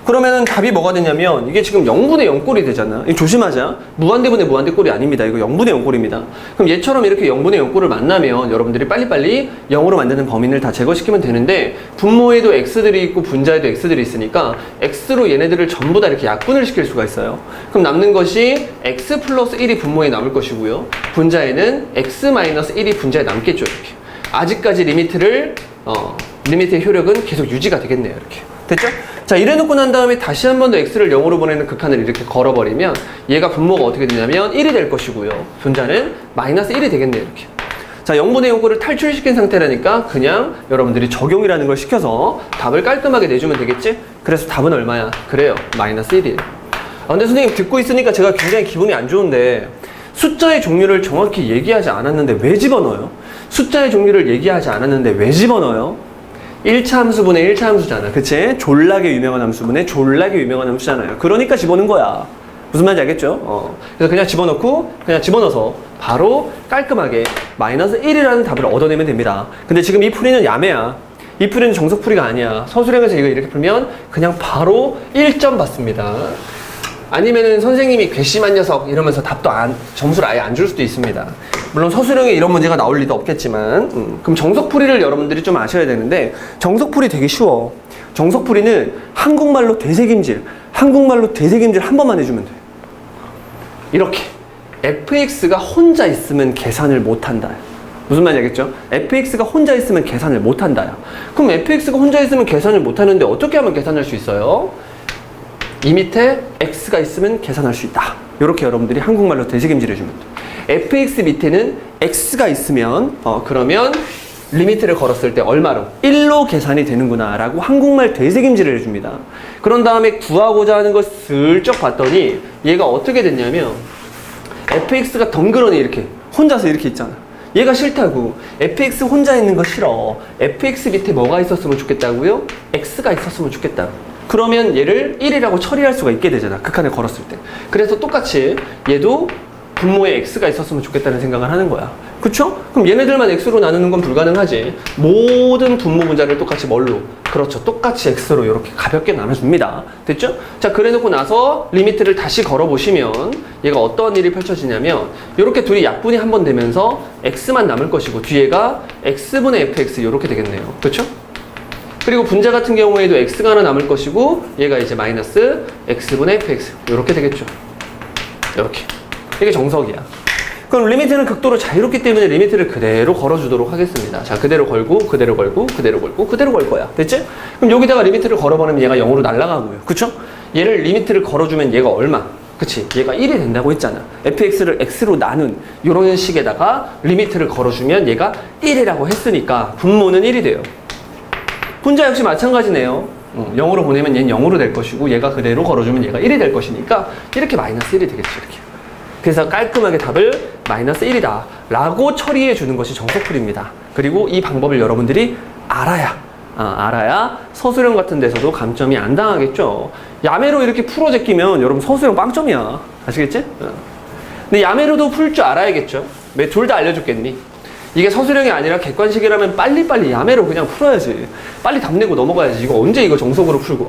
Speaker 1: 그러면은 답이 뭐가 되냐면 이게 지금 0분의 0 꼴이 되잖아. 이거 조심하자. 무한대분의 무한대 꼴이 아닙니다. 이거 0분의 0 꼴입니다. 그럼 얘처럼 이렇게 0분의 0 꼴을 만나면 여러분들이 빨리빨리 0으로 만드는 범인을 다 제거시키면 되는데 분모에도 x들이 있고 분자에도 x들이 있으니까 x로 얘네들을 전부 다 이렇게 약분을 시킬 수가 있어요. 그럼 남는 것이 x 플러스 1이 분모에 남을 것이고요. 분자에는 x 마이너스 1이 분자에 남겠죠. 이렇게. 아직까지 리미트의 효력은 계속 유지가 되겠네요. 이렇게. 됐죠? 자, 이래놓고 난 다음에 다시 한 번 더 x를 0으로 보내는 극한을 이렇게 걸어버리면 얘가 분모가 어떻게 되냐면 1이 될 것이고요. 분자는 마이너스 1이 되겠네요. 이렇게. 자, 0분의 0꼴을 탈출시킨 상태라니까 그냥 여러분들이 적용이라는 걸 시켜서 답을 깔끔하게 내주면 되겠지? 그래서 답은 얼마야? 그래요. 마이너스 1이에요. 근데 선생님 듣고 있으니까 제가 굉장히 기분이 안 좋은데 숫자의 종류를 정확히 얘기하지 않았는데 왜 집어넣어요? 숫자의 종류를 얘기하지 않았는데 왜 집어넣어요? 1차 함수분의 1차 함수잖아. 그치? 졸라게 유명한 함수분의 졸라게 유명한 함수잖아요. 그러니까 집어넣은 거야. 무슨 말인지 알겠죠? 그래서 그냥 집어넣어서 바로 깔끔하게 마이너스 1이라는 답을 얻어내면 됩니다. 근데 지금 이 풀이는 야매야. 이 풀이는 정석풀이가 아니야. 서술형에서 이거 이렇게 풀면 그냥 바로 1점 받습니다. 아니면은 선생님이 괘씸한 녀석 이러면서 점수를 아예 안 줄 수도 있습니다. 물론 서술형에 이런 문제가 나올 리도 없겠지만 그럼 정석풀이를 여러분들이 좀 아셔야 되는데 정석풀이 되게 쉬워. 정석풀이는 한국말로 되새김질 한 번만 해주면 돼. 이렇게 fx가 혼자 있으면 계산을 못한다. 무슨 말인지 알겠죠? fx가 혼자 있으면 계산을 못한다. 그럼 fx가 혼자 있으면 계산을 못하는데 어떻게 하면 계산할 수 있어요? 이 밑에 x가 있으면 계산할 수 있다. 이렇게 여러분들이 한국말로 되새김질 해주면 돼. fx 밑에는 x가 있으면 그러면 리미트를 걸었을 때 얼마로? 1로 계산이 되는구나 라고 한국말 되새김질을 해줍니다. 그런 다음에 구하고자 하는 걸 슬쩍 봤더니 얘가 어떻게 됐냐면 fx가 덩그러니 이렇게 혼자서 이렇게 있잖아. 얘가 싫다고. fx 혼자 있는 거 싫어. fx 밑에 뭐가 있었으면 좋겠다고요? x가 있었으면 좋겠다고. 그러면 얘를 1이라고 처리할 수가 있게 되잖아. 극한을 걸었을 때. 그래서 똑같이 얘도 분모에 x가 있었으면 좋겠다는 생각을 하는 거야. 그쵸? 그럼 얘네들만 x로 나누는 건 불가능하지. 모든 분모 분자를 똑같이 뭘로? 그렇죠. 똑같이 x로 이렇게 가볍게 나눠줍니다. 됐죠? 자, 그래놓고 나서 리미트를 다시 걸어보시면 얘가 어떤 일이 펼쳐지냐면 이렇게 둘이 약분이 한 번 되면서 x만 남을 것이고 뒤에가 x분의 fx 이렇게 되겠네요. 그쵸? 그리고 분자 같은 경우에도 x가 하나 남을 것이고 얘가 이제 마이너스 x분의 fx 이렇게 되겠죠. 이렇게. 이게 정석이야. 그럼 리미트는 극도로 자유롭기 때문에 리미트를 그대로 걸어주도록 하겠습니다. 자, 그대로 걸고 그대로 걸고 그대로 걸고 그대로 걸 거야. 됐지? 그럼 여기다가 리미트를 걸어버리면 얘가 0으로 날아가고요. 그쵸? 얘를 리미트를 걸어주면 얘가 얼마? 그치? 얘가 1이 된다고 했잖아. fx를 x로 나눈 이런 식에다가 리미트를 걸어주면 얘가 1이라고 했으니까 분모는 1이 돼요. 분자 역시 마찬가지네요. 0으로 보내면 얘는 0으로 될 것이고 얘가 그대로 걸어주면 얘가 1이 될 것이니까 이렇게 마이너스 1이 되겠죠. 이렇게. 그래서 깔끔하게 답을 마이너스 1이다 라고 처리해 주는 것이 정석풀이입니다. 그리고 이 방법을 여러분들이 알아야 서술형 같은 데서도 감점이 안 당하겠죠. 야매로 이렇게 풀어 제끼면 여러분 서술형 빵점이야. 아시겠지? 근데 야매로도 풀 줄 알아야겠죠. 왜 둘 다 알려줬겠니? 이게 서술형이 아니라 객관식이라면 빨리빨리 야매로 그냥 풀어야지. 빨리 답 내고 넘어가야지. 이거 언제 이거 정석으로 풀고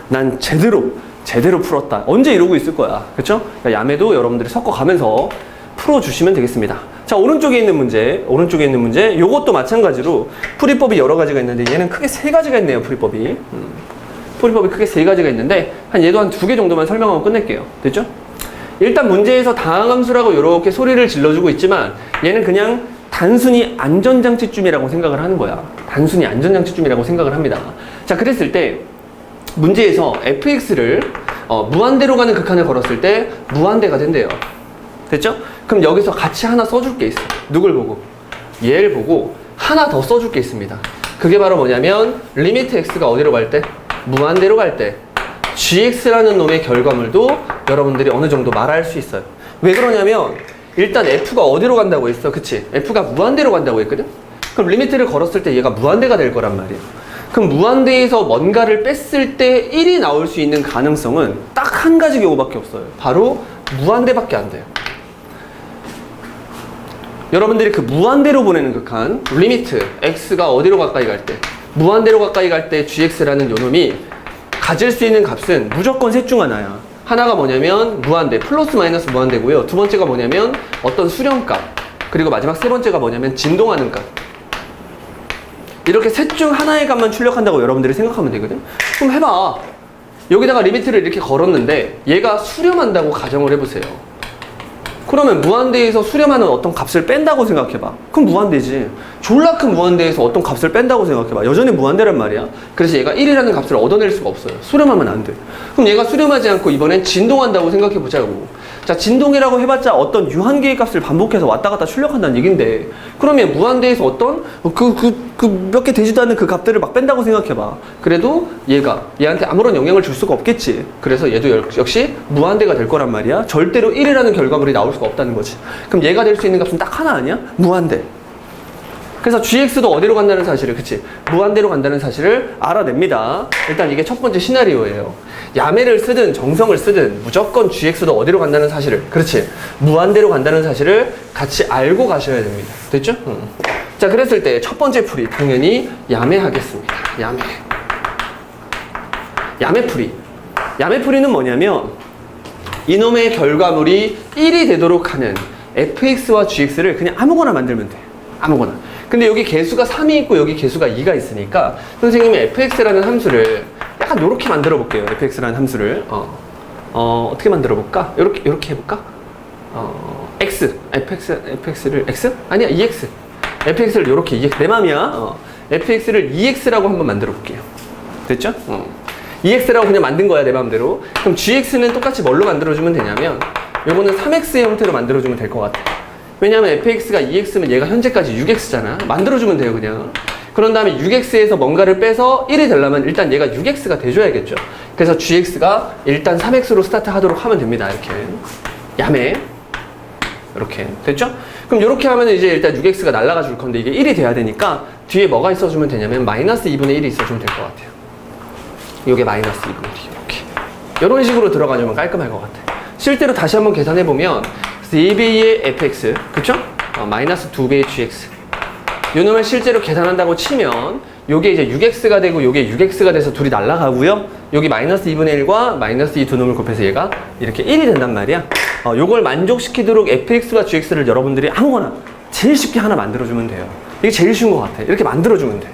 Speaker 1: 난 제대로 풀었다. 언제 이러고 있을 거야. 그쵸? 그러니까 야매도 여러분들이 섞어가면서 풀어주시면 되겠습니다. 자, 오른쪽에 있는 문제. 요것도 마찬가지로 풀이법이 여러 가지가 있는데 얘는 크게 세 가지가 있네요. 풀이법이 크게 세 가지가 있는데 얘도 한 2개 정도만 설명하고 끝낼게요. 됐죠? 일단 문제에서 다항함수라고 이렇게 소리를 질러주고 있지만 얘는 그냥 단순히 안전장치쯤이라고 생각을 하는 거야. 단순히 안전장치쯤이라고 생각을 합니다. 자, 그랬을 때 문제에서 fx를 무한대로 가는 극한을 걸었을 때 무한대가 된대요. 됐죠? 그럼 여기서 같이 하나 써줄 게 있어. 누굴 보고? 얘를 보고 하나 더 써줄 게 있습니다. 그게 바로 뭐냐면 리미트 x가 어디로 갈 때? 무한대로 갈 때 gx라는 놈의 결과물도 여러분들이 어느 정도 말할 수 있어요. 왜 그러냐면 일단 f가 어디로 간다고 했어? 그치? f가 무한대로 간다고 했거든? 그럼 리미트를 걸었을 때 얘가 무한대가 될 거란 말이야. 그럼 무한대에서 뭔가를 뺐을 때 1이 나올 수 있는 가능성은 딱 한 가지 경우밖에 없어요. 바로 무한대밖에 안 돼요. 여러분들이 그 무한대로 보내는 극한 리미트 x가 어디로 가까이 갈 때 무한대로 가까이 갈 때 gx라는 요놈이 가질 수 있는 값은 무조건 셋 중 하나야. 하나가 뭐냐면 무한대, 플러스 마이너스 무한대고요. 두 번째가 뭐냐면 어떤 수렴값, 그리고 마지막 세 번째가 뭐냐면 진동하는 값. 이렇게 셋 중 하나의 값만 출력한다고 여러분들이 생각하면 되거든. 그럼 해봐. 여기다가 리미트를 이렇게 걸었는데 얘가 수렴한다고 가정을 해보세요. 그러면 무한대에서 수렴하는 어떤 값을 뺀다고 생각해봐. 그럼 무한대지. 졸라 큰 무한대에서 어떤 값을 뺀다고 생각해봐. 여전히 무한대란 말이야. 그래서 얘가 1이라는 값을 얻어낼 수가 없어요. 수렴하면 안 돼. 그럼 얘가 수렴하지 않고 이번엔 진동한다고 생각해보자고. 자, 진동이라고 해봤자 어떤 유한계의 값을 반복해서 왔다 갔다 출력한다는 얘긴데, 그러면 무한대에서 어떤 몇 개 되지도 않는 그 값들을 막 뺀다고 생각해봐. 그래도 얘한테 아무런 영향을 줄 수가 없겠지. 그래서 얘도 역시 무한대가 될 거란 말이야. 절대로 1이라는 결과물이 나올 수가 없다는 거지. 그럼 얘가 될 수 있는 값은 딱 하나 아니야? 무한대. 그래서 gx도 어디로 간다는 사실을, 그치? 무한대로 간다는 사실을 알아냅니다. 일단 이게 첫 번째 시나리오예요. 야매를 쓰든 정성을 쓰든 무조건 gx도 어디로 간다는 사실을, 그렇지? 무한대로 간다는 사실을 같이 알고 가셔야 됩니다. 됐죠? 자, 그랬을 때 첫 번째 풀이 당연히 야매하겠습니다. 야매풀이. 야매풀이는 뭐냐면 이놈의 결과물이 1이 되도록 하는 fx와 gx를 그냥 아무거나 만들면 돼. 아무거나. 근데 여기 개수가 3이 있고 여기 개수가 2가 있으니까 선생님이 fx라는 함수를 약간 요렇게 만들어 볼게요. fx라는 함수를 어떻게 만들어 볼까? 요렇게 해볼까? fx를 x? 아니야, 2x. fx를 요렇게 2x. 내 맘이야. fx를 2x라고 한번 만들어 볼게요. 됐죠? 2x라고 그냥 만든 거야, 내 맘대로. 그럼 gx는 똑같이 뭘로 만들어주면 되냐면 요거는 3x의 형태로 만들어주면 될 것 같아. 왜냐면 fx가 2x면 얘가 현재까지 6x잖아. 만들어주면 돼요, 그냥. 그런 다음에 6x에서 뭔가를 빼서 1이 되려면 일단 얘가 6x가 돼줘야겠죠. 그래서 gx가 일단 3x로 스타트 하도록 하면 됩니다. 이렇게. 야매. 이렇게. 됐죠? 그럼 이렇게 하면 이제 일단 6x가 날아가 줄 건데 이게 1이 돼야 되니까 뒤에 뭐가 있어주면 되냐면 마이너스 2분의 1이 있어주면 될 것 같아요. 요게 마이너스 2분의 1. 이렇게. 이런 식으로 들어가주면 깔끔할 것 같아. 실제로 다시 한번 계산해보면 3배의 fx, 그쵸? 마이너스 2배의 gx. 요 놈을 실제로 계산한다고 치면 요게 이제 6x가 되고 요게 6x가 돼서 둘이 날아가고요. 여기 마이너스 2분의 1과 마이너스 2 두 놈을 곱해서 얘가 이렇게 1이 된단 말이야. 요걸 만족시키도록 fx와 gx를 여러분들이 아무거나 제일 쉽게 하나 만들어주면 돼요. 이게 제일 쉬운 것 같아. 이렇게 만들어주면 돼.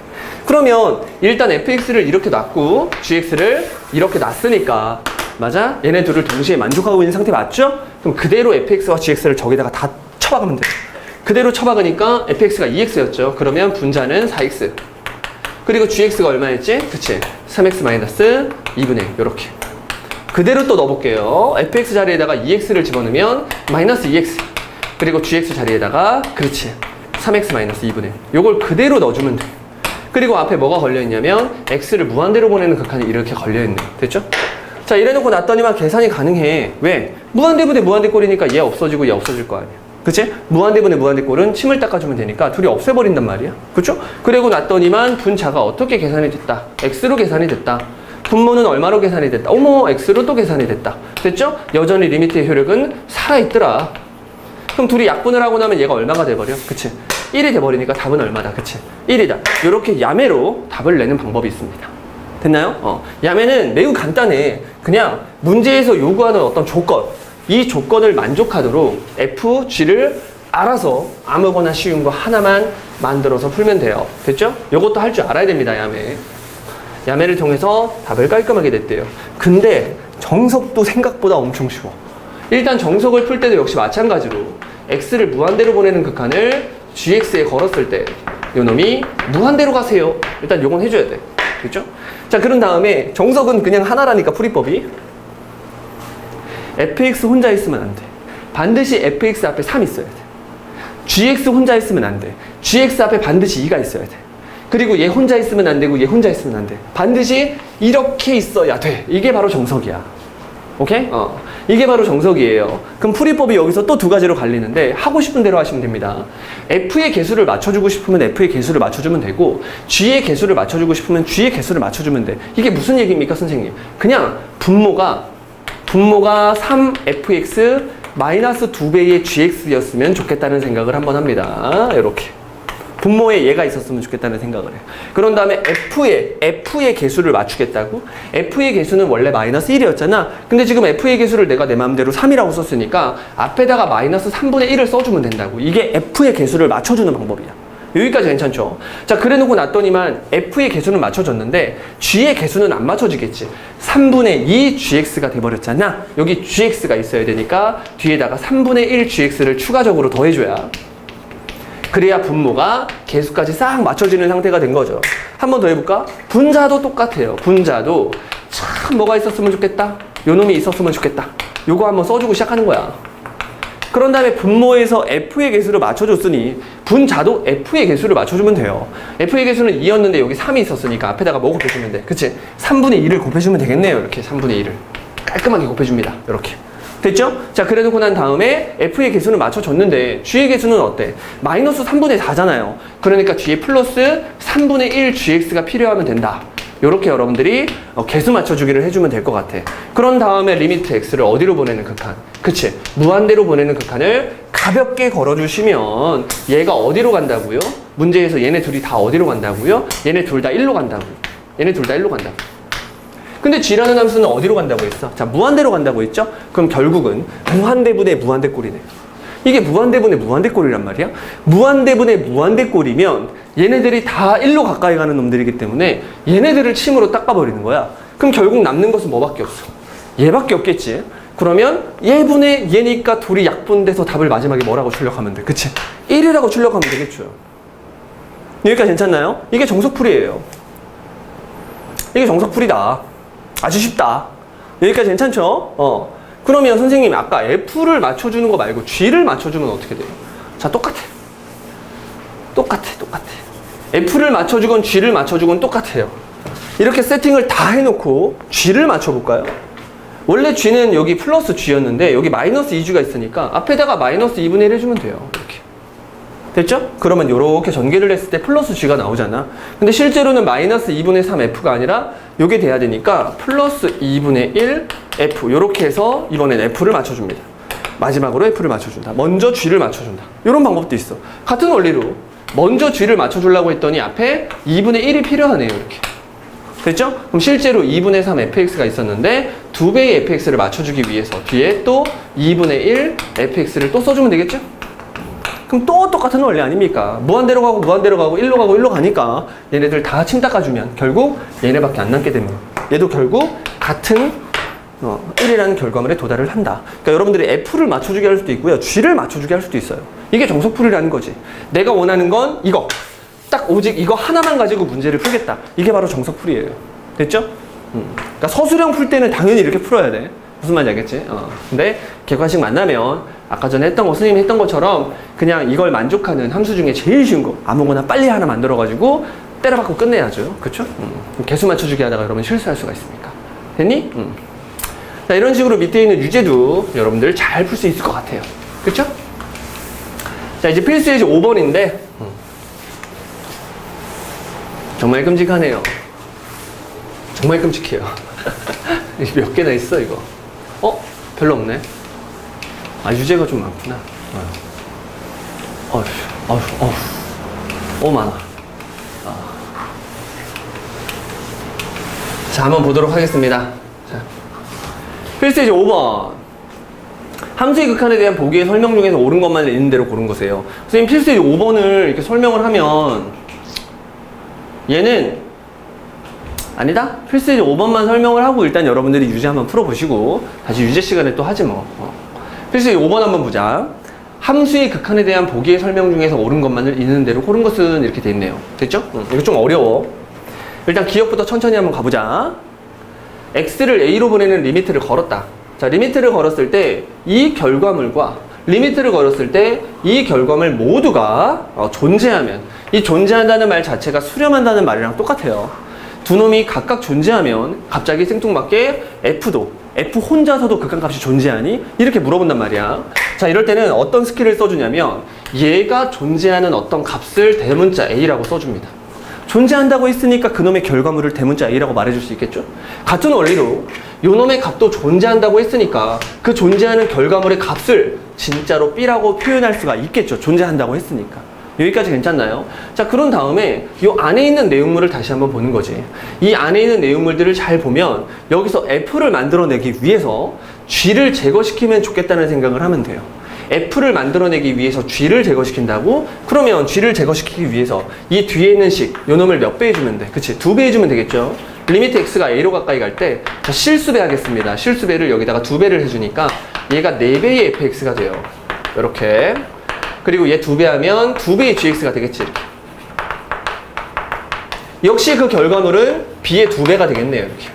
Speaker 1: 그러면 일단 fx를 이렇게 놨고 gx를 이렇게 놨으니까, 맞아? 얘네 둘을 동시에 만족하고 있는 상태 맞죠? 그럼 그대로 fx와 gx를 저기다가 다 쳐박으면 돼요. 그대로 쳐박으니까 fx가 2x였죠. 그러면 분자는 4x. 그리고 gx가 얼마였지? 그치? 3x 마이너스 2분의 1. 요렇게. 그대로 또 넣어볼게요. fx 자리에다가 2x를 집어넣으면 마이너스 2x. 그리고 gx 자리에다가, 그렇지, 3x 마이너스 2분의 1. 요걸 그대로 넣어주면 돼. 그리고 앞에 뭐가 걸려있냐면 x를 무한대로 보내는 극한이 이렇게 걸려있네. 됐죠? 자, 이래놓고 놨더니만 계산이 가능해. 왜? 무한대분의 무한대꼴이니까 얘 없어지고 얘 없어질 거 아니야. 그치? 무한대분의 무한대꼴은 침을 닦아주면 되니까 둘이 없애버린단 말이야. 그쵸? 그리고 놨더니만 분자가 어떻게 계산이 됐다? x로 계산이 됐다. 분모는 얼마로 계산이 됐다? 어머, x로 또 계산이 됐다. 됐죠? 여전히 리미트의 효력은 살아있더라. 그럼 둘이 약분을 하고 나면 얘가 얼마가 돼버려? 그치? 1이 돼버리니까 답은 얼마다? 그치? 1이다. 이렇게 야매로 답을 내는 방법이 있습니다. 됐나요? 야매는 매우 간단해. 그냥 문제에서 요구하는 어떤 조건, 이 조건을 만족하도록 f, g를 알아서 아무거나 쉬운 거 하나만 만들어서 풀면 돼요. 됐죠? 요것도 할 줄 알아야 됩니다, 야매. 야매를 통해서 답을 깔끔하게 냈대요. 근데 정석도 생각보다 엄청 쉬워. 일단 정석을 풀 때도 역시 마찬가지로 x를 무한대로 보내는 극한을 gx에 걸었을 때 요놈이 무한대로 가세요. 일단 요건 해줘야 돼. 그렇죠? 자, 그런 다음에 정석은 그냥 하나라니까 풀이법이 fx 혼자 있으면 안 돼. 반드시 fx 앞에 3 있어야 돼. gx 혼자 있으면 안 돼. gx 앞에 반드시 2가 있어야 돼. 그리고 얘 혼자 있으면 안 되고 얘 혼자 있으면 안 돼. 반드시 이렇게 있어야 돼. 이게 바로 정석이야. 오케이? 이게 바로 정석이에요. 그럼 풀이법이 여기서 또 두 가지로 갈리는데 하고 싶은 대로 하시면 됩니다. f의 개수를 맞춰주고 싶으면 f의 개수를 맞춰주면 되고 g의 개수를 맞춰주고 싶으면 g의 개수를 맞춰주면 돼. 이게 무슨 얘기입니까, 선생님? 그냥 분모가 3fx 마이너스 2배의 gx였으면 좋겠다는 생각을 한번 합니다. 이렇게. 분모에 얘가 있었으면 좋겠다는 생각을 해요. 그런 다음에 f의 개수를 맞추겠다고? f의 개수는 원래 마이너스 1이었잖아. 근데 지금 f의 개수를 내가 내 마음대로 3이라고 썼으니까 앞에다가 마이너스 3분의 1을 써주면 된다고. 이게 f의 개수를 맞춰주는 방법이야. 여기까지 괜찮죠? 자, 그래 놓고 놨더니만 f의 개수는 맞춰졌는데 g의 개수는 안 맞춰지겠지. 3분의 2 gx가 돼버렸잖아. 여기 gx가 있어야 되니까 뒤에다가 3분의 1 gx를 추가적으로 더해줘야 그래야 분모가 개수까지 싹 맞춰지는 상태가 된 거죠. 한 번 더 해볼까? 분자도 똑같아요. 분자도 참 뭐가 있었으면 좋겠다. 요놈이 있었으면 좋겠다. 요거 한번 써주고 시작하는 거야. 그런 다음에 분모에서 f의 개수를 맞춰줬으니 분자도 f의 개수를 맞춰주면 돼요. f의 개수는 2였는데 여기 3이 있었으니까 앞에다가 뭐 곱해주면 돼? 그치? 3분의 2를 곱해주면 되겠네요. 이렇게 3분의 2를 깔끔하게 곱해줍니다. 이렇게. 됐죠? 자, 그래 놓고 난 다음에 f의 개수는 맞춰줬는데 g의 개수는 어때? 마이너스 3분의 4잖아요. 그러니까 뒤에 플러스 3분의 1 gx가 필요하면 된다. 요렇게 여러분들이 개수 맞춰주기를 해주면 될 것 같아. 그런 다음에 리미트 x를 어디로 보내는 극한? 그치? 무한대로 보내는 극한을 가볍게 걸어주시면 얘가 어디로 간다고요? 문제에서 얘네 둘이 다 어디로 간다고요? 얘네 둘 다 1로 간다고요. 얘네 둘 다 1로 간다고. 근데 g라는 함수는 어디로 간다고 했어? 자, 무한대로 간다고 했죠? 그럼 결국은 무한대분의 무한대꼴이네. 이게 무한대분의 무한대꼴이란 말이야? 무한대분의 무한대꼴이면 얘네들이 다 1로 가까이 가는 놈들이기 때문에 얘네들을 침으로 닦아버리는 거야. 그럼 결국 남는 것은 뭐밖에 없어? 얘밖에 없겠지? 그러면 얘분의 얘니까 둘이 약분돼서 답을 마지막에 뭐라고 출력하면 돼? 그치? 1이라고 출력하면 되겠죠. 여기까지 괜찮나요? 이게 정석풀이에요. 이게 정석풀이다. 아주 쉽다. 여기까지 괜찮죠? 그러면 선생님 아까 F를 맞춰주는 거 말고 G를 맞춰주면 어떻게 돼요? 자, 똑같아. F를 맞춰주건 G를 맞춰주건 똑같아요. 이렇게 세팅을 다 해놓고 G를 맞춰볼까요? 원래 G는 여기 플러스 G였는데 여기 마이너스 2G가 있으니까 앞에다가 마이너스 2분의 1 해주면 돼요. 이렇게. 됐죠? 그러면 이렇게 전개를 했을 때 플러스 G가 나오잖아. 근데 실제로는 마이너스 2분의 3 F가 아니라 요게 돼야 되니까 플러스 2분의 1 F 요렇게 해서 이번엔 F를 맞춰줍니다. 마지막으로 F를 맞춰준다. 먼저 G를 맞춰준다. 이런 방법도 있어. 같은 원리로 먼저 G를 맞춰주려고 했더니 앞에 2분의 1이 필요하네요. 이렇게. 됐죠? 그럼 실제로 2분의 3 fx가 있었는데 2배의 fx를 맞춰주기 위해서 뒤에 또 2분의 1 fx를 또 써주면 되겠죠? 그럼 또 똑같은 원리 아닙니까? 무한대로 가고 무한대로 가고 1로 가고 1로 가니까 얘네들 다 침 닦아주면 결국 얘네밖에 안 남게 됩니다. 얘도 결국 같은 1이라는 결과물에 도달을 한다. 그러니까 여러분들이 F를 맞춰주게 할 수도 있고요. G를 맞춰주게 할 수도 있어요. 이게 정석풀이라는 거지. 내가 원하는 건 이거. 딱 오직 이거 하나만 가지고 문제를 풀겠다. 이게 바로 정석풀이에요. 됐죠? 그러니까 서술형 풀 때는 당연히 이렇게 풀어야 돼. 무슨 말인지 알겠지? 근데 객관식 만나면 아까 전에 했던 거, 선생님이 했던 것처럼 그냥 이걸 만족하는 함수 중에 제일 쉬운 거 아무거나 빨리 하나 만들어가지고 때려박고 끝내야죠. 그쵸? 개수 맞춰주기 하다가 여러분 실수할 수가 있으니까. 됐니? 자, 이런 식으로 밑에 있는 유제도 여러분들 잘 풀 수 있을 것 같아요. 그쵸? 자, 이제 필수 예제 5번인데 정말 끔찍하네요. 정말 끔찍해요. 이게 몇 개나 있어 이거? 별로 없네. 아, 유제가 좀 많구나. 많아. 자, 한번 보도록 하겠습니다. 자, 필수예제 5번. 함수의 극한에 대한 보기의 설명 중에서 옳은 것만 있는 대로 고른 것이에요. 선생님, 필수예제 5번을 이렇게 설명을 하면 얘는 아니다? 필수예제 5번만 설명을 하고 일단 여러분들이 유제 한번 풀어보시고 다시 유제 시간에 또 하지 뭐. 필수예제 5번 한번 보자. 함수의 극한에 대한 보기의 설명 중에서 옳은 것만을 있는 대로 고른 것은 이렇게 돼 있네요. 됐죠? 이거 좀 어려워. 일단 기억부터 천천히 한번 가보자. x를 a로 보내는 리미트를 걸었다. 자, 리미트를 걸었을 때 이 결과물과 리미트를 걸었을 때 이 결과물 모두가 존재하면, 이 존재한다는 말 자체가 수렴한다는 말이랑 똑같아요. 두 놈이 각각 존재하면 갑자기 생뚱맞게 F 혼자서도 극한값이 존재하니? 이렇게 물어본단 말이야. 자, 이럴 때는 어떤 스킬을 써주냐면 얘가 존재하는 어떤 값을 대문자 A라고 써줍니다. 존재한다고 했으니까 그놈의 결과물을 대문자 A라고 말해줄 수 있겠죠? 같은 원리로 요놈의 값도 존재한다고 했으니까 그 존재하는 결과물의 값을 진짜로 B라고 표현할 수가 있겠죠? 존재한다고 했으니까. 여기까지 괜찮나요? 자, 그런 다음에 이 안에 있는 내용물을 다시 한번 보는 거지. 이 안에 있는 내용물들을 잘 보면 여기서 F를 만들어내기 위해서 G를 제거시키면 좋겠다는 생각을 하면 돼요. F를 만들어내기 위해서 G를 제거시킨다고? 그러면 G를 제거시키기 위해서 이 뒤에 있는 식, 요 놈을 몇 배 해주면 돼? 그치? 2배 해주면 되겠죠? 리미트 X가 A로 가까이 갈 때 실수배 하겠습니다. 실수배를 여기다가 2배를 해주니까 얘가 4배의 fx가 돼요. 이렇게. 그리고 얘 2배 하면 2배의 gx가 되겠지. 역시 그 결과물은 b의 2배가 되겠네요. 이렇게.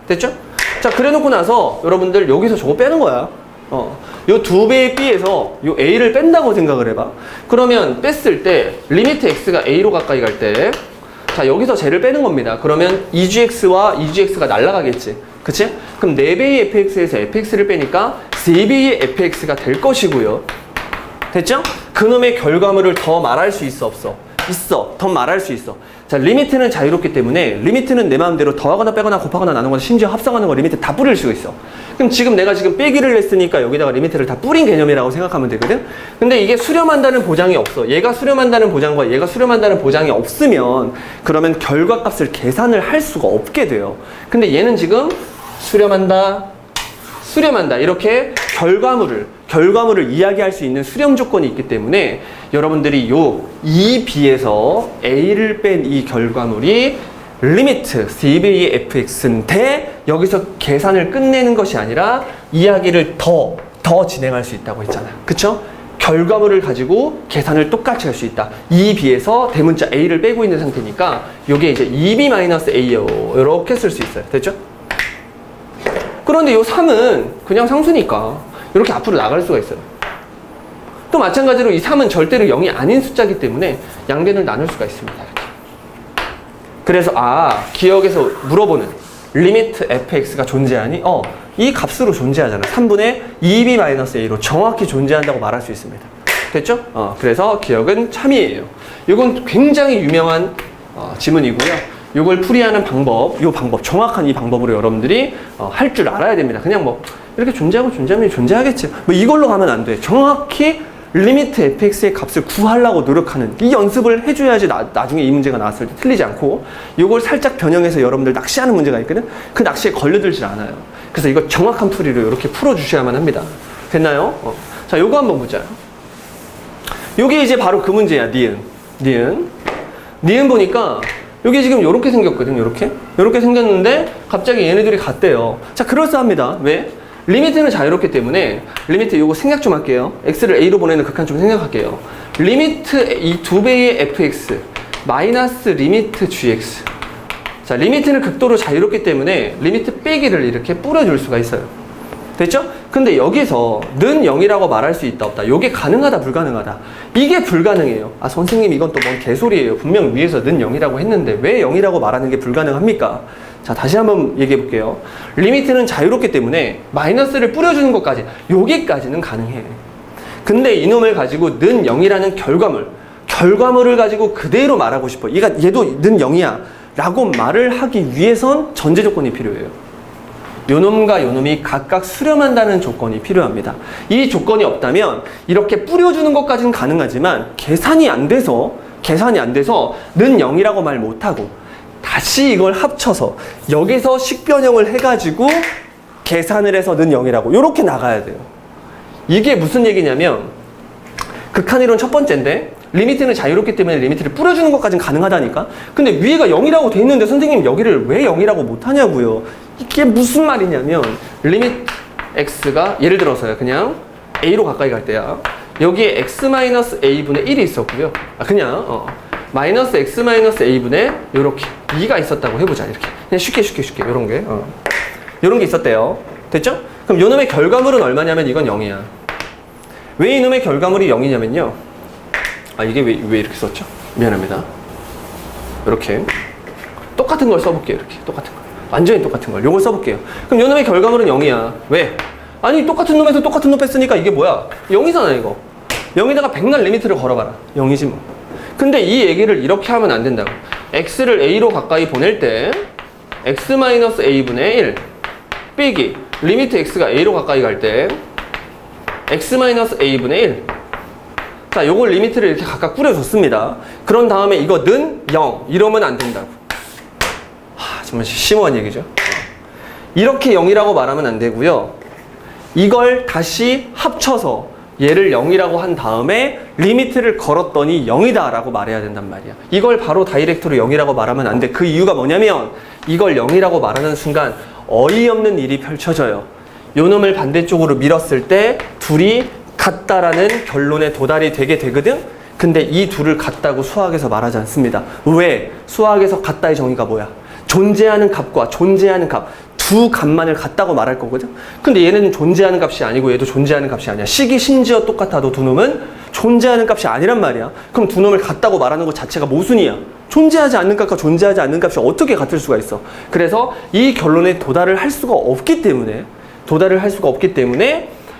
Speaker 1: 됐죠? 자, 그래 놓고 나서 여러분들 여기서 저거 빼는 거야. 요 2배의 b에서 요 a를 뺀다고 생각을 해봐. 그러면 뺐을 때 리미트 x가 a로 가까이 갈 때, 자, 여기서 쟤를 빼는 겁니다. 그러면 2gx와 2gx가 날아가겠지. 그치? 그럼 4배의 fx에서 fx를 빼니까 3배의 fx가 될 것이고요. 됐죠? 그놈의 결과물을 더 말할 수 있어, 없어? 있어. 더 말할 수 있어. 자, 리미트는 자유롭기 때문에 리미트는 내 마음대로 더하거나 빼거나 곱하거나 나누거나 심지어 합성하는 거 리미트 다 뿌릴 수 있어. 그럼 지금 내가 지금 빼기를 했으니까 여기다가 리미트를 다 뿌린 개념이라고 생각하면 되거든? 근데 이게 수렴한다는 보장이 없어. 얘가 수렴한다는 보장과 얘가 수렴한다는 보장이 없으면 그러면 결과값을 계산을 할 수가 없게 돼요. 근데 얘는 지금 수렴한다. 이렇게 결과물을 이야기할 수 있는 수렴 조건이 있기 때문에 여러분들이 요 2b에서 a를 뺀 이 결과물이 리미트 CB의 fx인데 여기서 계산을 끝내는 것이 아니라 이야기를 더 진행할 수 있다고 했잖아. 그쵸? 결과물을 가지고 계산을 똑같이 할 수 있다. 2b에서 대문자 a를 빼고 있는 상태니까 요게 이제 2b-a요. 이렇게 쓸 수 있어요. 됐죠? 그런데 요 3은 그냥 상수니까 이렇게 앞으로 나갈 수가 있어요. 또 마찬가지로 이 3은 절대로 0이 아닌 숫자이기 때문에 양변을 나눌 수가 있습니다. 이렇게. 그래서 기억에서 물어보는 리미트 fx가 존재하니? 이 값으로 존재하잖아. 3분의 2b-a로 정확히 존재한다고 말할 수 있습니다. 됐죠? 그래서 기억은 참이에요. 이건 굉장히 유명한 지문이고요. 이걸 풀이하는 방법, 정확한 이 방법으로 여러분들이 할 줄 알아야 됩니다. 그냥 뭐 이렇게 존재하고 존재하면 존재하겠지. 뭐 이걸로 가면 안 돼. 정확히 리미트 fx의 값을 구하려고 노력하는 이 연습을 해줘야지 나중에 이 문제가 나왔을 때 틀리지 않고, 이걸 살짝 변형해서 여러분들 낚시하는 문제가 있거든. 그 낚시에 걸려들질 않아요. 그래서 이거 정확한 풀이로 이렇게 풀어주셔야만 합니다. 됐나요? 자, 요거 한번 보자. 요게 이제 바로 그 문제야. 니은 보니까 여기 지금 요렇게 생겼거든. 요렇게 생겼는데 갑자기 얘네들이 같대요. 자, 그럴싸합니다. 왜? 리미트는 자유롭기 때문에 리미트 요거 생각 좀 할게요. x를 a로 보내는 극한 좀 생각할게요. 리미트 이 2배의 fx 마이너스 리미트 gx. 자, 리미트는 극도로 자유롭기 때문에 리미트 빼기를 이렇게 뿌려줄 수가 있어요. 됐죠? 근데 여기서 는 0이라고 말할 수 있다 없다. 요게 가능하다 불가능하다. 이게 불가능해요. 선생님 이건 또 뭔 개소리예요. 분명 위에서 는 0이라고 했는데 왜 0이라고 말하는 게 불가능합니까? 자, 다시 한번 얘기해 볼게요. 리미트는 자유롭기 때문에 마이너스를 뿌려주는 것까지, 여기까지는 가능해. 근데 이놈을 가지고 는 0이라는 결과물을 가지고 그대로 말하고 싶어. 얘도 는 0이야 라고 말을 하기 위해선 전제 조건이 필요해요. 요놈과 요놈이 각각 수렴한다는 조건이 필요합니다. 이 조건이 없다면 이렇게 뿌려주는 것까지는 가능하지만 계산이 안 돼서 는 0이라고 말 못하고 다시 이걸 합쳐서 여기서 식변형을 해가지고 계산을 해서 는 0이라고 이렇게 나가야 돼요. 이게 무슨 얘기냐면 극한이론 첫 번째인데 리미트는 자유롭기 때문에 리미트를 뿌려주는 것까지는 가능하다니까. 근데 위에가 0이라고 돼 있는데 선생님 여기를 왜 0이라고 못하냐고요. 이게 무슨 말이냐면 리미트 x가 예를 들어서요 그냥 a로 가까이 갈 때야 여기에 x-a분의 1이 있었고요. 그냥 마이너스 x-a분의 요렇게 2가 있었다고 해보자. 이렇게 그냥 쉽게 요런 게 요런 게 있었대요. 됐죠? 그럼 요놈의 결과물은 얼마냐면 이건 0이야. 왜 이놈의 결과물이 0이냐면요 이게 왜 이렇게 썼죠? 미안합니다. 이렇게 똑같은 걸 써볼게요. 이렇게 똑같은 걸 완전히 똑같은 걸 요걸 써볼게요. 그럼 요놈의 결과물은 0이야. 왜? 아니 똑같은 놈에서 똑같은 놈 뺐으니까 이게 뭐야? 0이잖아 이거. 0에다가 백날 리미트를 걸어봐라. 0이지 뭐. 근데 이 얘기를 이렇게 하면 안 된다고. x를 a로 가까이 보낼 때 x-a분의 1 빼기 리미트 x가 a로 가까이 갈 때 x-a분의 1 자, 요걸 리미트를 이렇게 각각 뿌려줬습니다. 그런 다음에 이거는 0 이러면 안 된다고. 정말 심오한 얘기죠. 이렇게 0이라고 말하면 안 되고요. 이걸 다시 합쳐서 얘를 0이라고 한 다음에 리미트를 걸었더니 0이다 라고 말해야 된단 말이야. 이걸 바로 다이렉트로 0이라고 말하면 안 돼. 그 이유가 뭐냐면 이걸 0이라고 말하는 순간 어이없는 일이 펼쳐져요. 요 놈을 반대쪽으로 밀었을 때 둘이 같다라는 결론에 도달이 되게 되거든? 근데 이 둘을 같다고 수학에서 말하지 않습니다. 왜? 수학에서 같다의 정의가 뭐야? 존재하는 값과 존재하는 값 두 값만을 같다고 말할 거거든? 근데 얘는 존재하는 값이 아니고 얘도 존재하는 값이 아니야. 식이 심지어 똑같아도 두 놈은 존재하는 값이 아니란 말이야. 그럼 두 놈을 같다고 말하는 것 자체가 모순이야. 존재하지 않는 값과 존재하지 않는 값이 어떻게 같을 수가 있어? 그래서 이 결론에 도달을 할 수가 없기 때문에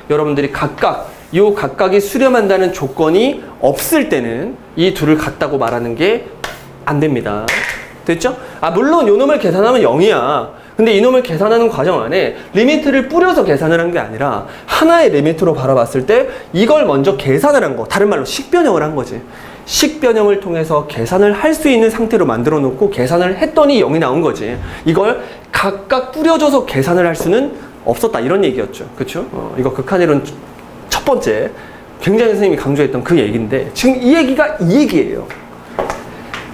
Speaker 1: 여러분들이 각각이 수렴한다는 조건이 없을 때는 이 둘을 같다고 말하는 게 안 됩니다. 됐죠? 물론 요 놈을 계산하면 0이야. 근데 이놈을 계산하는 과정 안에 리미트를 뿌려서 계산을 한 게 아니라 하나의 리미트로 바라봤을 때 이걸 먼저 계산을 한 거. 다른 말로 식변형을 한 거지. 식변형을 통해서 계산을 할 수 있는 상태로 만들어 놓고 계산을 했더니 0이 나온 거지. 이걸 각각 뿌려줘서 계산을 할 수는 없었다. 이런 얘기였죠. 그쵸? 이거 극한이론 첫 번째 굉장히 선생님이 강조했던 그 얘기인데 지금 이 얘기가 이 얘기예요.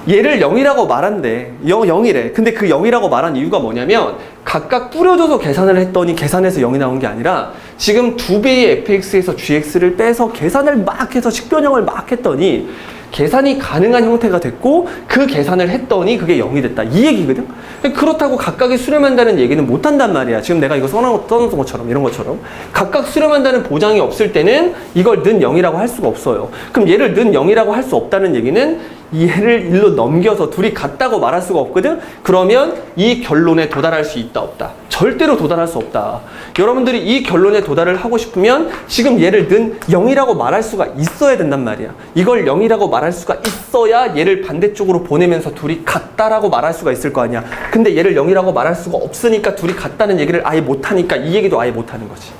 Speaker 1: 얘를 0이라고 말한대. 0이래. 근데 그 0이라고 말한 이유가 뭐냐면 각각 뿌려줘서 계산을 했더니 계산해서 0이 나온 게 아니라 지금 2배의 fx에서 gx를 빼서 계산을 막 해서 식변형을 막 했더니 계산이 가능한 형태가 됐고 그 계산을 했더니 그게 0이 됐다. 이 얘기거든? 그렇다고 각각이 수렴한다는 얘기는 못한단 말이야. 지금 내가 이거 써놓은 것처럼 이런 것처럼 각각 수렴한다는 보장이 없을 때는 이걸 는 0이라고 할 수가 없어요. 그럼 얘를 는 0이라고 할 수 없다는 얘기는 얘를 1로 넘겨서 둘이 같다고 말할 수가 없거든? 그러면 이 결론에 도달할 수 있다 없다? 절대로 도달할 수 없다. 여러분들이 이 결론에 도달을 하고 싶으면 지금 얘를 는 0이라고 말할 수가 있어야 된단 말이야. 이걸 0이라고 말할 수가 있어야 얘를 반대쪽으로 보내면서 둘이 같다라고 말할 수가 있을 거 아니야. 근데 얘를 0이라고 말할 수가 없으니까 둘이 같다는 얘기를 아예 못하니까 이 얘기도 아예 못하는 거지.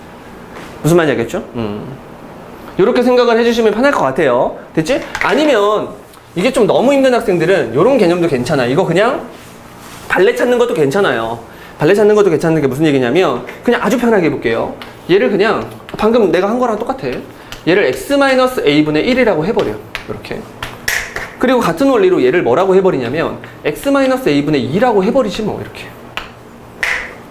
Speaker 1: 무슨 말인지 알겠죠? 이렇게 생각을 해주시면 편할 것 같아요. 됐지? 아니면 이게 좀 너무 힘든 학생들은 이런 개념도 괜찮아. 이거 그냥 발레 찾는 것도 괜찮아요. 발레 찾는 것도 괜찮은 게 무슨 얘기냐면 그냥 아주 편하게 해볼게요. 얘를 그냥 방금 내가 한 거랑 똑같아. 얘를 x-a분의 1이라고 해버려. 이렇게. 그리고 같은 원리로 얘를 뭐라고 해버리냐면 x-a분의 2라고 해버리지 뭐 이렇게.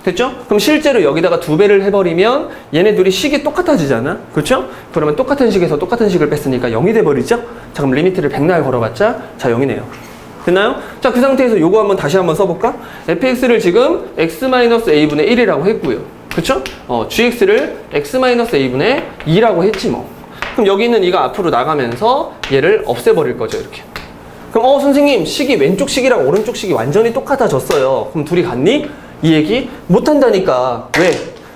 Speaker 1: 됐죠? 그럼 실제로 여기다가 2배를 해버리면 얘네 둘이 식이 똑같아지잖아. 그렇죠? 그러면 똑같은 식에서 똑같은 식을 뺐으니까 0이 돼버리죠? 자, 그럼 리미트를 100날 걸어봤자 자 0이네요. 됐나요? 자, 그 상태에서 요거 한번 다시 한번 써볼까? fx를 지금 x-a분의 1이라고 했고요. 그쵸? gx를 x-a분의 2라고 했지 뭐. 그럼 여기 있는 이가 앞으로 나가면서 얘를 없애버릴 거죠, 이렇게. 그럼 선생님 식이 왼쪽 식이랑 오른쪽 식이 완전히 똑같아졌어요. 그럼 둘이 같니? 이 얘기 못한다니까. 왜?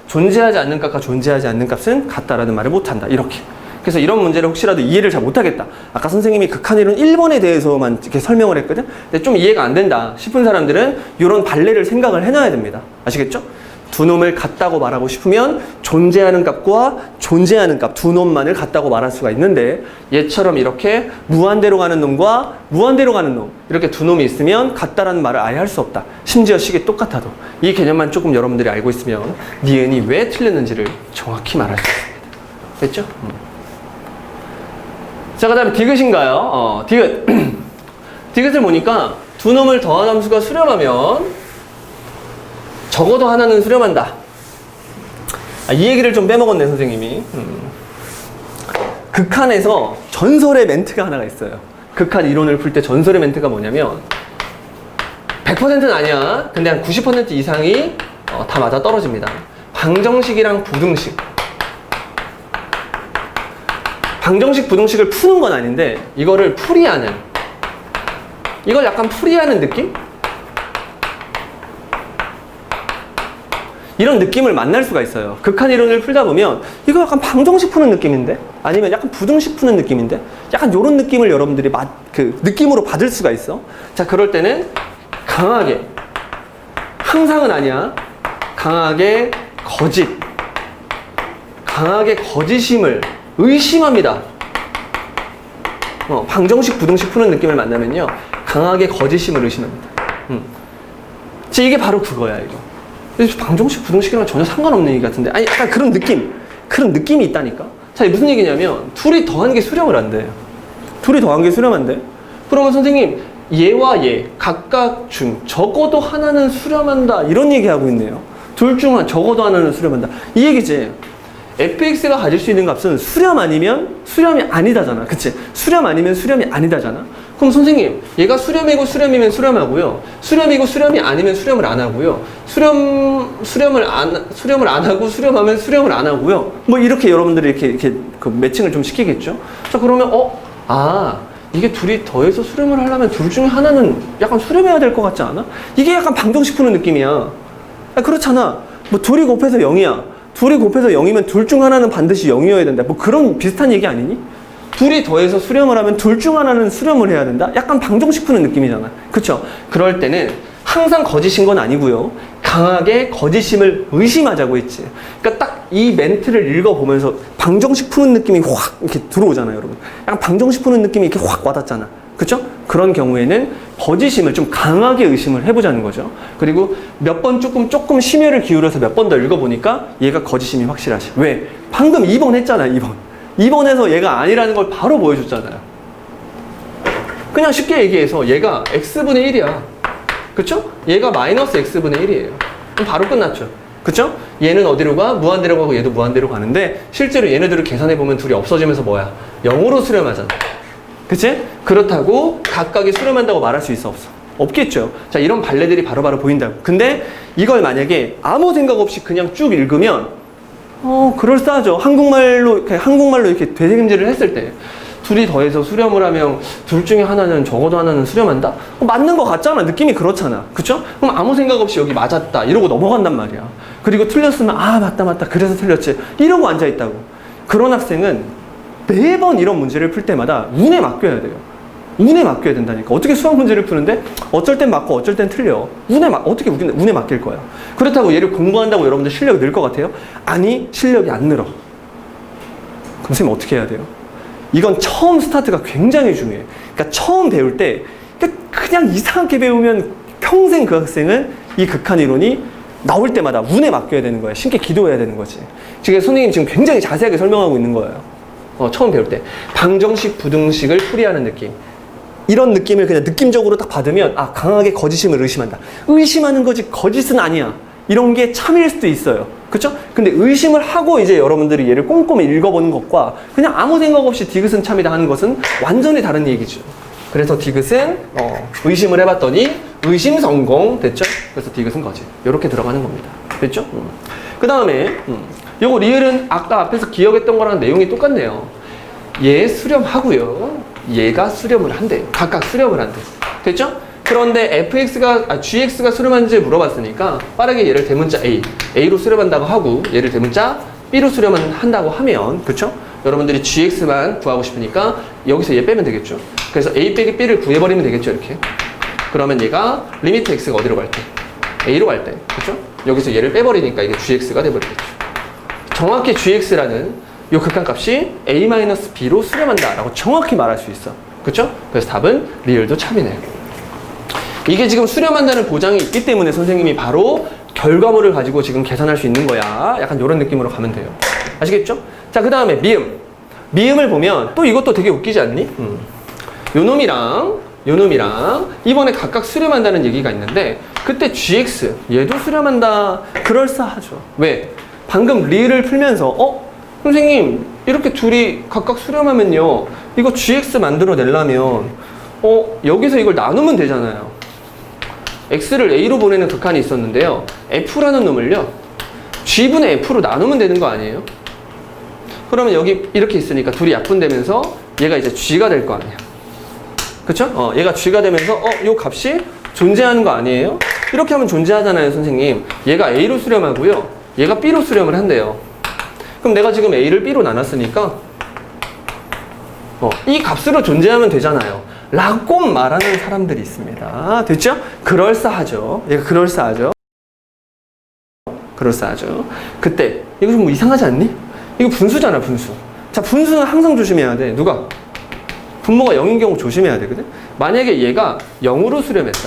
Speaker 1: 존재하지 않는 값과 존재하지 않는 값은 같다라는 말을 못한다. 이렇게. 그래서 이런 문제를 혹시라도 이해를 잘 못하겠다. 아까 선생님이 극한이론 1번에 대해서만 이렇게 설명을 했거든. 근데 좀 이해가 안 된다 싶은 사람들은 이런 발레를 생각을 해놔야 됩니다. 아시겠죠? 두 놈을 같다고 말하고 싶으면 존재하는 값과 존재하는 값 두 놈만을 같다고 말할 수가 있는데 얘처럼 이렇게 무한대로 가는 놈과 무한대로 가는 놈 이렇게 두 놈이 있으면 같다라는 말을 아예 할 수 없다. 심지어 식이 똑같아도 이 개념만 조금 여러분들이 알고 있으면 니은이 왜 틀렸는지를 정확히 말할 수 있습니다. 됐죠? 자, 그 다음에 디귿인가요? 디귿. 디귿을 보니까 두 놈을 더한 함수가 수렴하면 적어도 하나는 수렴한다. 이 얘기를 좀 빼먹었네, 선생님이. 극한에서 전설의 멘트가 하나가 있어요. 극한 이론을 풀 때 전설의 멘트가 뭐냐면 100%는 아니야. 근데 한 90% 이상이 다 맞아 떨어집니다. 방정식이랑 부등식. 방정식, 부등식을 푸는 건 아닌데 이거를 풀이하는, 이걸 약간 풀이하는 느낌? 이런 느낌을 만날 수가 있어요. 극한 이론을 풀다 보면 이거 약간 방정식 푸는 느낌인데? 아니면 약간 부등식 푸는 느낌인데? 약간 이런 느낌을 여러분들이 느낌으로 받을 수가 있어. 자, 그럴 때는 강하게, 항상은 아니야, 강하게 거짓임을 의심합니다. 방정식, 부등식 푸는 느낌을 만나면요, 강하게 거짓임을 의심합니다. 이게 바로 그거야, 이거. 방정식, 부등식이랑 전혀 상관없는 얘기 같은데, 아니, 약간 그런 느낌이 있다니까? 자, 이게 무슨 얘기냐면, 둘이 더한 게 수렴을 한대. 둘이 더한 게 수렴한대. 그러면 선생님, 얘와 얘, 각각 중, 적어도 하나는 수렴한다. 이런 얘기 하고 있네요. 둘 중 적어도 하나는 수렴한다. 이 얘기지. fx가 가질 수 있는 값은 수렴 아니면 수렴이 아니다잖아. 그치? 수렴 아니면 수렴이 아니다잖아. 그럼 선생님, 얘가 수렴이고 수렴이면 수렴하고요. 수렴이고 수렴이 아니면 수렴을 안 하고요. 수렴을 안 하고 수렴하면 수렴을 안 하고요. 뭐 이렇게 여러분들이 이렇게 그 매칭을 좀 시키겠죠. 자, 그러면 이게 둘이 더해서 수렴을 하려면 둘 중에 하나는 약간 수렴해야 될 것 같지 않아? 이게 약간 방정식 푸는 느낌이야. 그렇잖아. 뭐 둘이 곱해서 0이야. 둘이 곱해서 0이면 둘 중 하나는 반드시 0이어야 된다. 뭐 그런 비슷한 얘기 아니니? 둘이 더해서 수렴을 하면 둘 중 하나는 수렴을 해야 된다? 약간 방정식 푸는 느낌이잖아. 그쵸? 그럴 때는 항상 거짓인 건 아니고요. 강하게 거짓임을 의심하자고 했지. 그러니까 딱 이 멘트를 읽어보면서 방정식 푸는 느낌이 확 이렇게 들어오잖아요, 여러분. 약간 방정식 푸는 느낌이 이렇게 확 와닿잖아. 그쵸? 그런 경우에는 거짓임을 좀 강하게 의심을 해보자는 거죠. 그리고 몇 번 조금 심혈을 기울여서 몇 번 더 읽어보니까 얘가 거짓임이 확실하지. 왜? 방금 2번 했잖아, 2번. 2번에서 얘가 아니라는 걸 바로 보여줬잖아요. 그냥 쉽게 얘기해서 얘가 x분의 1이야. 그쵸? 얘가 마이너스 x분의 1이에요. 그럼 바로 끝났죠. 그쵸? 얘는 어디로 가? 무한대로 가고 얘도 무한대로 가는데 실제로 얘네들을 계산해보면 둘이 없어지면서 뭐야? 0으로 수렴하잖아. 그치? 그렇다고 각각이 수렴한다고 말할 수 있어, 없어? 없겠죠. 자, 이런 발레들이 바로바로 보인다고. 근데 이걸 만약에 아무 생각 없이 그냥 쭉 읽으면 그럴싸하죠. 한국말로 이렇게 되새김질을 했을 때 둘이 더해서 수렴을 하면 둘 중에 하나는 적어도 하나는 수렴한다? 맞는 것 같잖아. 느낌이 그렇잖아. 그쵸? 그럼 아무 생각 없이 여기 맞았다 이러고 넘어간단 말이야. 그리고 틀렸으면 맞다 그래서 틀렸지 이러고 앉아있다고. 그런 학생은 매번 이런 문제를 풀 때마다 운에 맡겨야 돼요. 운에 맡겨야 된다니까. 어떻게 수학 문제를 푸는데 어쩔 땐 맞고 어쩔 땐 틀려. 어떻게 운에 맡길 거야. 그렇다고 얘를 공부한다고 여러분들 실력이 늘 것 같아요? 아니, 실력이 안 늘어. 그럼 선생님 어떻게 해야 돼요? 이건 처음 스타트가 굉장히 중요해. 그러니까 처음 배울 때 그냥 이상하게 배우면 평생 그 학생은 이 극한 이론이 나올 때마다 운에 맡겨야 되는 거야. 신께 기도해야 되는 거지. 지금 선생님이 지금 굉장히 자세하게 설명하고 있는 거예요. 처음 배울 때. 방정식, 부등식을 풀이하는 느낌. 이런 느낌을 그냥 느낌적으로 딱 받으면 강하게 거짓임을 의심한다. 의심하는 거지 거짓은 아니야. 이런 게 참일 수도 있어요. 그쵸? 근데 의심을 하고 이제 여러분들이 얘를 꼼꼼히 읽어보는 것과 그냥 아무 생각 없이 디귿은 참이다 하는 것은 완전히 다른 얘기죠. 그래서 디귿은 의심을 해봤더니 의심 성공 됐죠? 그래서 디귿은 거짓. 이렇게 들어가는 겁니다. 됐죠? 그 다음에 요거 리을은 아까 앞에서 기억했던 거랑 내용이 똑같네요. 얘 수렴하고요. 얘가 수렴을 한대요. 각각 수렴을 한대. 됐죠? 그런데 gx가 수렴하는지 물어봤으니까 빠르게 얘를 대문자 A로 수렴한다고 하고 얘를 대문자 B로 수렴한다고 하면 그쵸? 여러분들이 gx만 구하고 싶으니까 여기서 얘 빼면 되겠죠. 그래서 a 빼기 b를 구해버리면 되겠죠. 이렇게. 그러면 얘가 리미트 x가 어디로 갈 때? a로 갈 때. 그렇죠? 여기서 얘를 빼버리니까 이게 gx가 돼버리겠죠. 정확히 gx라는 이 극한값이 a-b로 수렴한다 라고 정확히 말할 수 있어. 그렇죠? 그래서 답은 리을도 참이네요. 이게 지금 수렴한다는 보장이 있기 때문에 선생님이 바로 결과물을 가지고 지금 계산할 수 있는 거야. 약간 이런 느낌으로 가면 돼요. 아시겠죠? 자, 그 다음에 미음. 미음을 보면 또 이것도 되게 웃기지 않니? 요놈이랑 이번에 각각 수렴한다는 얘기가 있는데 그때 gx 얘도 수렴한다. 그럴싸하죠. 왜? 방금 리를 풀면서 선생님 이렇게 둘이 각각 수렴하면요 이거 gx 만들어 내려면 여기서 이걸 나누면 되잖아요. x를 a로 보내는 극한이 있었는데요. f라는 놈을요 g분의 f로 나누면 되는 거 아니에요? 그러면 여기 이렇게 있으니까 둘이 약분되면서 얘가 이제 g가 될 거 아니야. 그쵸? 얘가 g가 되면서 요 값이 존재하는 거 아니에요? 이렇게 하면 존재하잖아요, 선생님. 얘가 a로 수렴하고요. 얘가 b로 수렴을 한대요. 그럼 내가 지금 a를 b로 나눴으니까 이 값으로 존재하면 되잖아요. 라고 말하는 사람들이 있습니다. 됐죠? 그럴싸하죠. 얘가 그럴싸하죠. 그때 이거 좀 뭐 이상하지 않니? 이거 분수잖아, 분수. 자, 분수는 항상 조심해야 돼. 누가? 분모가 0인 경우 조심해야 되거든. 만약에 얘가 0으로 수렴했다.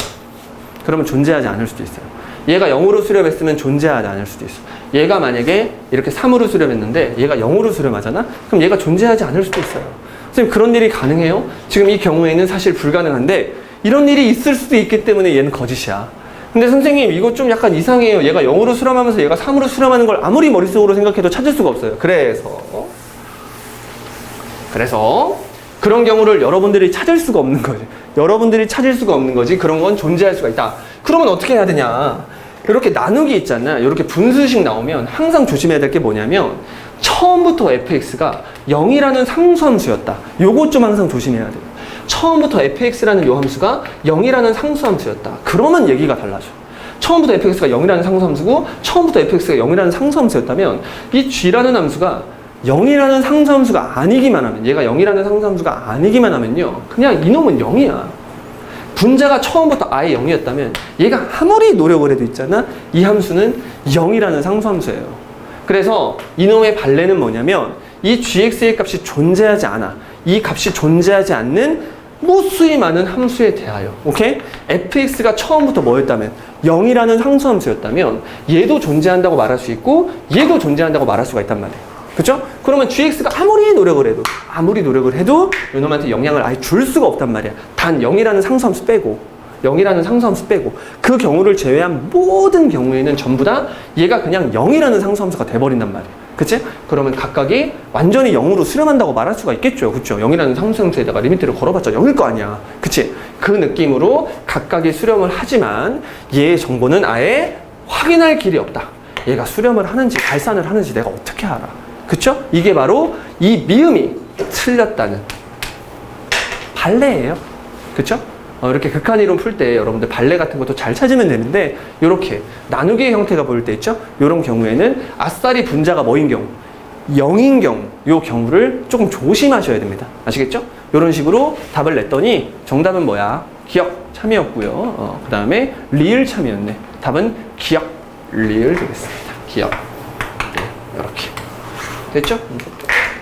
Speaker 1: 그러면 존재하지 않을 수도 있어요. 얘가 0으로 수렴했으면 존재하지 않을 수도 있어. 얘가 만약에 이렇게 3으로 수렴했는데 얘가 0으로 수렴하잖아? 그럼 얘가 존재하지 않을 수도 있어요. 선생님, 그런 일이 가능해요? 지금 이 경우에는 사실 불가능한데 이런 일이 있을 수도 있기 때문에 얘는 거짓이야. 근데 선생님 이거 좀 약간 이상해요. 얘가 0으로 수렴하면서 얘가 3으로 수렴하는 걸 아무리 머릿속으로 생각해도 찾을 수가 없어요. 그래서 그런 경우를 여러분들이 찾을 수가 없는 거지. 여러분들이 찾을 수가 없는 거지. 그런 건 존재할 수가 있다. 그러면 어떻게 해야 되냐? 이렇게 나누기 있잖아. 이렇게 분수식 나오면 항상 조심해야 될 게 뭐냐면 처음부터 fx가 0이라는 상수함수였다. 요것 좀 항상 조심해야 돼요. 처음부터 fx라는 요 함수가 0이라는 상수함수였다. 그러면 얘기가 달라져. 처음부터 fx가 0이라는 상수함수고 처음부터 fx가 0이라는 상수함수였다면 이 g라는 함수가 0이라는 상수함수가 아니기만 하면, 얘가 0이라는 상수함수가 아니기만 하면요, 그냥 이놈은 0이야. 분자가 처음부터 아예 0이었다면 얘가 아무리 노력을 해도 있잖아, 이 함수는 0이라는 상수함수예요. 그래서 이놈의 발레는 뭐냐면 이 gx의 값이 존재하지 않아. 이 값이 존재하지 않는 무수히 많은 함수에 대하여, 오케이? fx가 처음부터 뭐였다면 0이라는 상수함수였다면 얘도 존재한다고 말할 수 있고 얘도 존재한다고 말할 수가 있단 말이에요. 그쵸? 그러면 gx가 아무리 노력을 해도 이놈한테 영향을 아예 줄 수가 없단 말이야. 단 0이라는 상수함수 빼고 그 경우를 제외한 모든 경우에는 전부 다 얘가 그냥 0이라는 상수함수가 돼버린단 말이야. 그치? 그러면 각각이 완전히 0으로 수렴한다고 말할 수가 있겠죠. 그쵸? 0이라는 상수함수에다가 리미트를 걸어봤자 0일 거 아니야. 그치? 그 느낌으로 각각이 수렴을 하지만 얘의 정보는 아예 확인할 길이 없다. 얘가 수렴을 하는지 발산을 하는지 내가 어떻게 알아? 그쵸? 이게 바로 이 미음이 틀렸다는 발레예요. 그쵸? 이렇게 극한이론 풀 때 여러분들 발레 같은 것도 잘 찾으면 되는데, 이렇게 나누기의 형태가 보일 때 있죠? 이런 경우에는 아싸리 분자가 뭐인 경우? 0인 경우, 이 경우를 조금 조심하셔야 됩니다. 아시겠죠? 이런 식으로 답을 냈더니 정답은 뭐야? 기억, 참이었고요. 그 다음에 리을 참이었네. 답은 기억, 리을 되겠습니다. 기억. 네, 이렇게. 됐죠?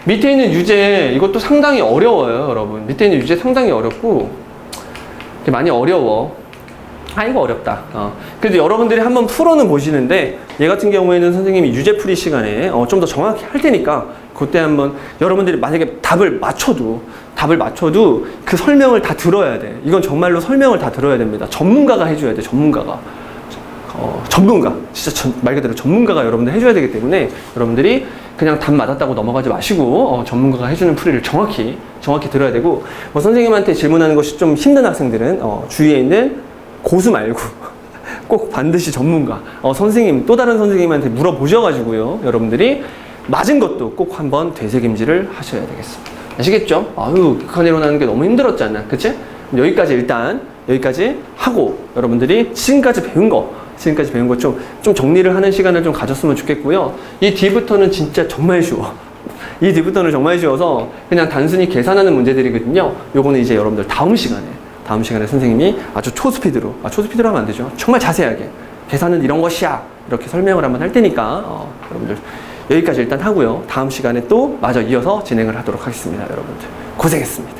Speaker 1: 밑에 있는 유제, 이것도 상당히 어려워요, 여러분. 밑에 있는 유제 상당히 어렵고 많이 어려워. 이거 어렵다. 그래도 여러분들이 한번 풀어는 보시는데, 얘 같은 경우에는 선생님이 유제풀이 시간에 좀 더 정확히 할 테니까 그때 한번 여러분들이 만약에 답을 맞춰도 그 설명을 다 들어야 돼. 이건 정말로 설명을 다 들어야 됩니다. 전문가가 해줘야 돼. 전문가. 진짜 말 그대로 전문가가 여러분들 해줘야 되기 때문에 여러분들이 그냥 답 맞았다고 넘어가지 마시고 전문가가 해주는 풀이를 정확히 들어야 되고, 선생님한테 질문하는 것이 좀 힘든 학생들은 주위에 있는 고수 말고 꼭 반드시 전문가, 선생님, 또 다른 선생님한테 물어보셔가지고요, 여러분들이 맞은 것도 꼭 한번 되새김질을 하셔야 되겠습니다. 아시겠죠? 극한이론 하는 게 너무 힘들었잖아. 그치? 여기까지 하고 여러분들이 지금까지 배운 거 좀 정리를 하는 시간을 좀 가졌으면 좋겠고요. 이 뒤부터는 진짜 정말 쉬워. 이 디부터는 정말 쉬워서 그냥 단순히 계산하는 문제들이거든요. 요거는 이제 여러분들 다음 시간에 선생님이 아주 초스피드로, 초스피드로 하면 안 되죠. 정말 자세하게 계산은 이런 것이야 이렇게 설명을 한번 할 테니까 여러분들 여기까지 일단 하고요. 다음 시간에 또 마저 이어서 진행을 하도록 하겠습니다. 여러분들 고생했습니다.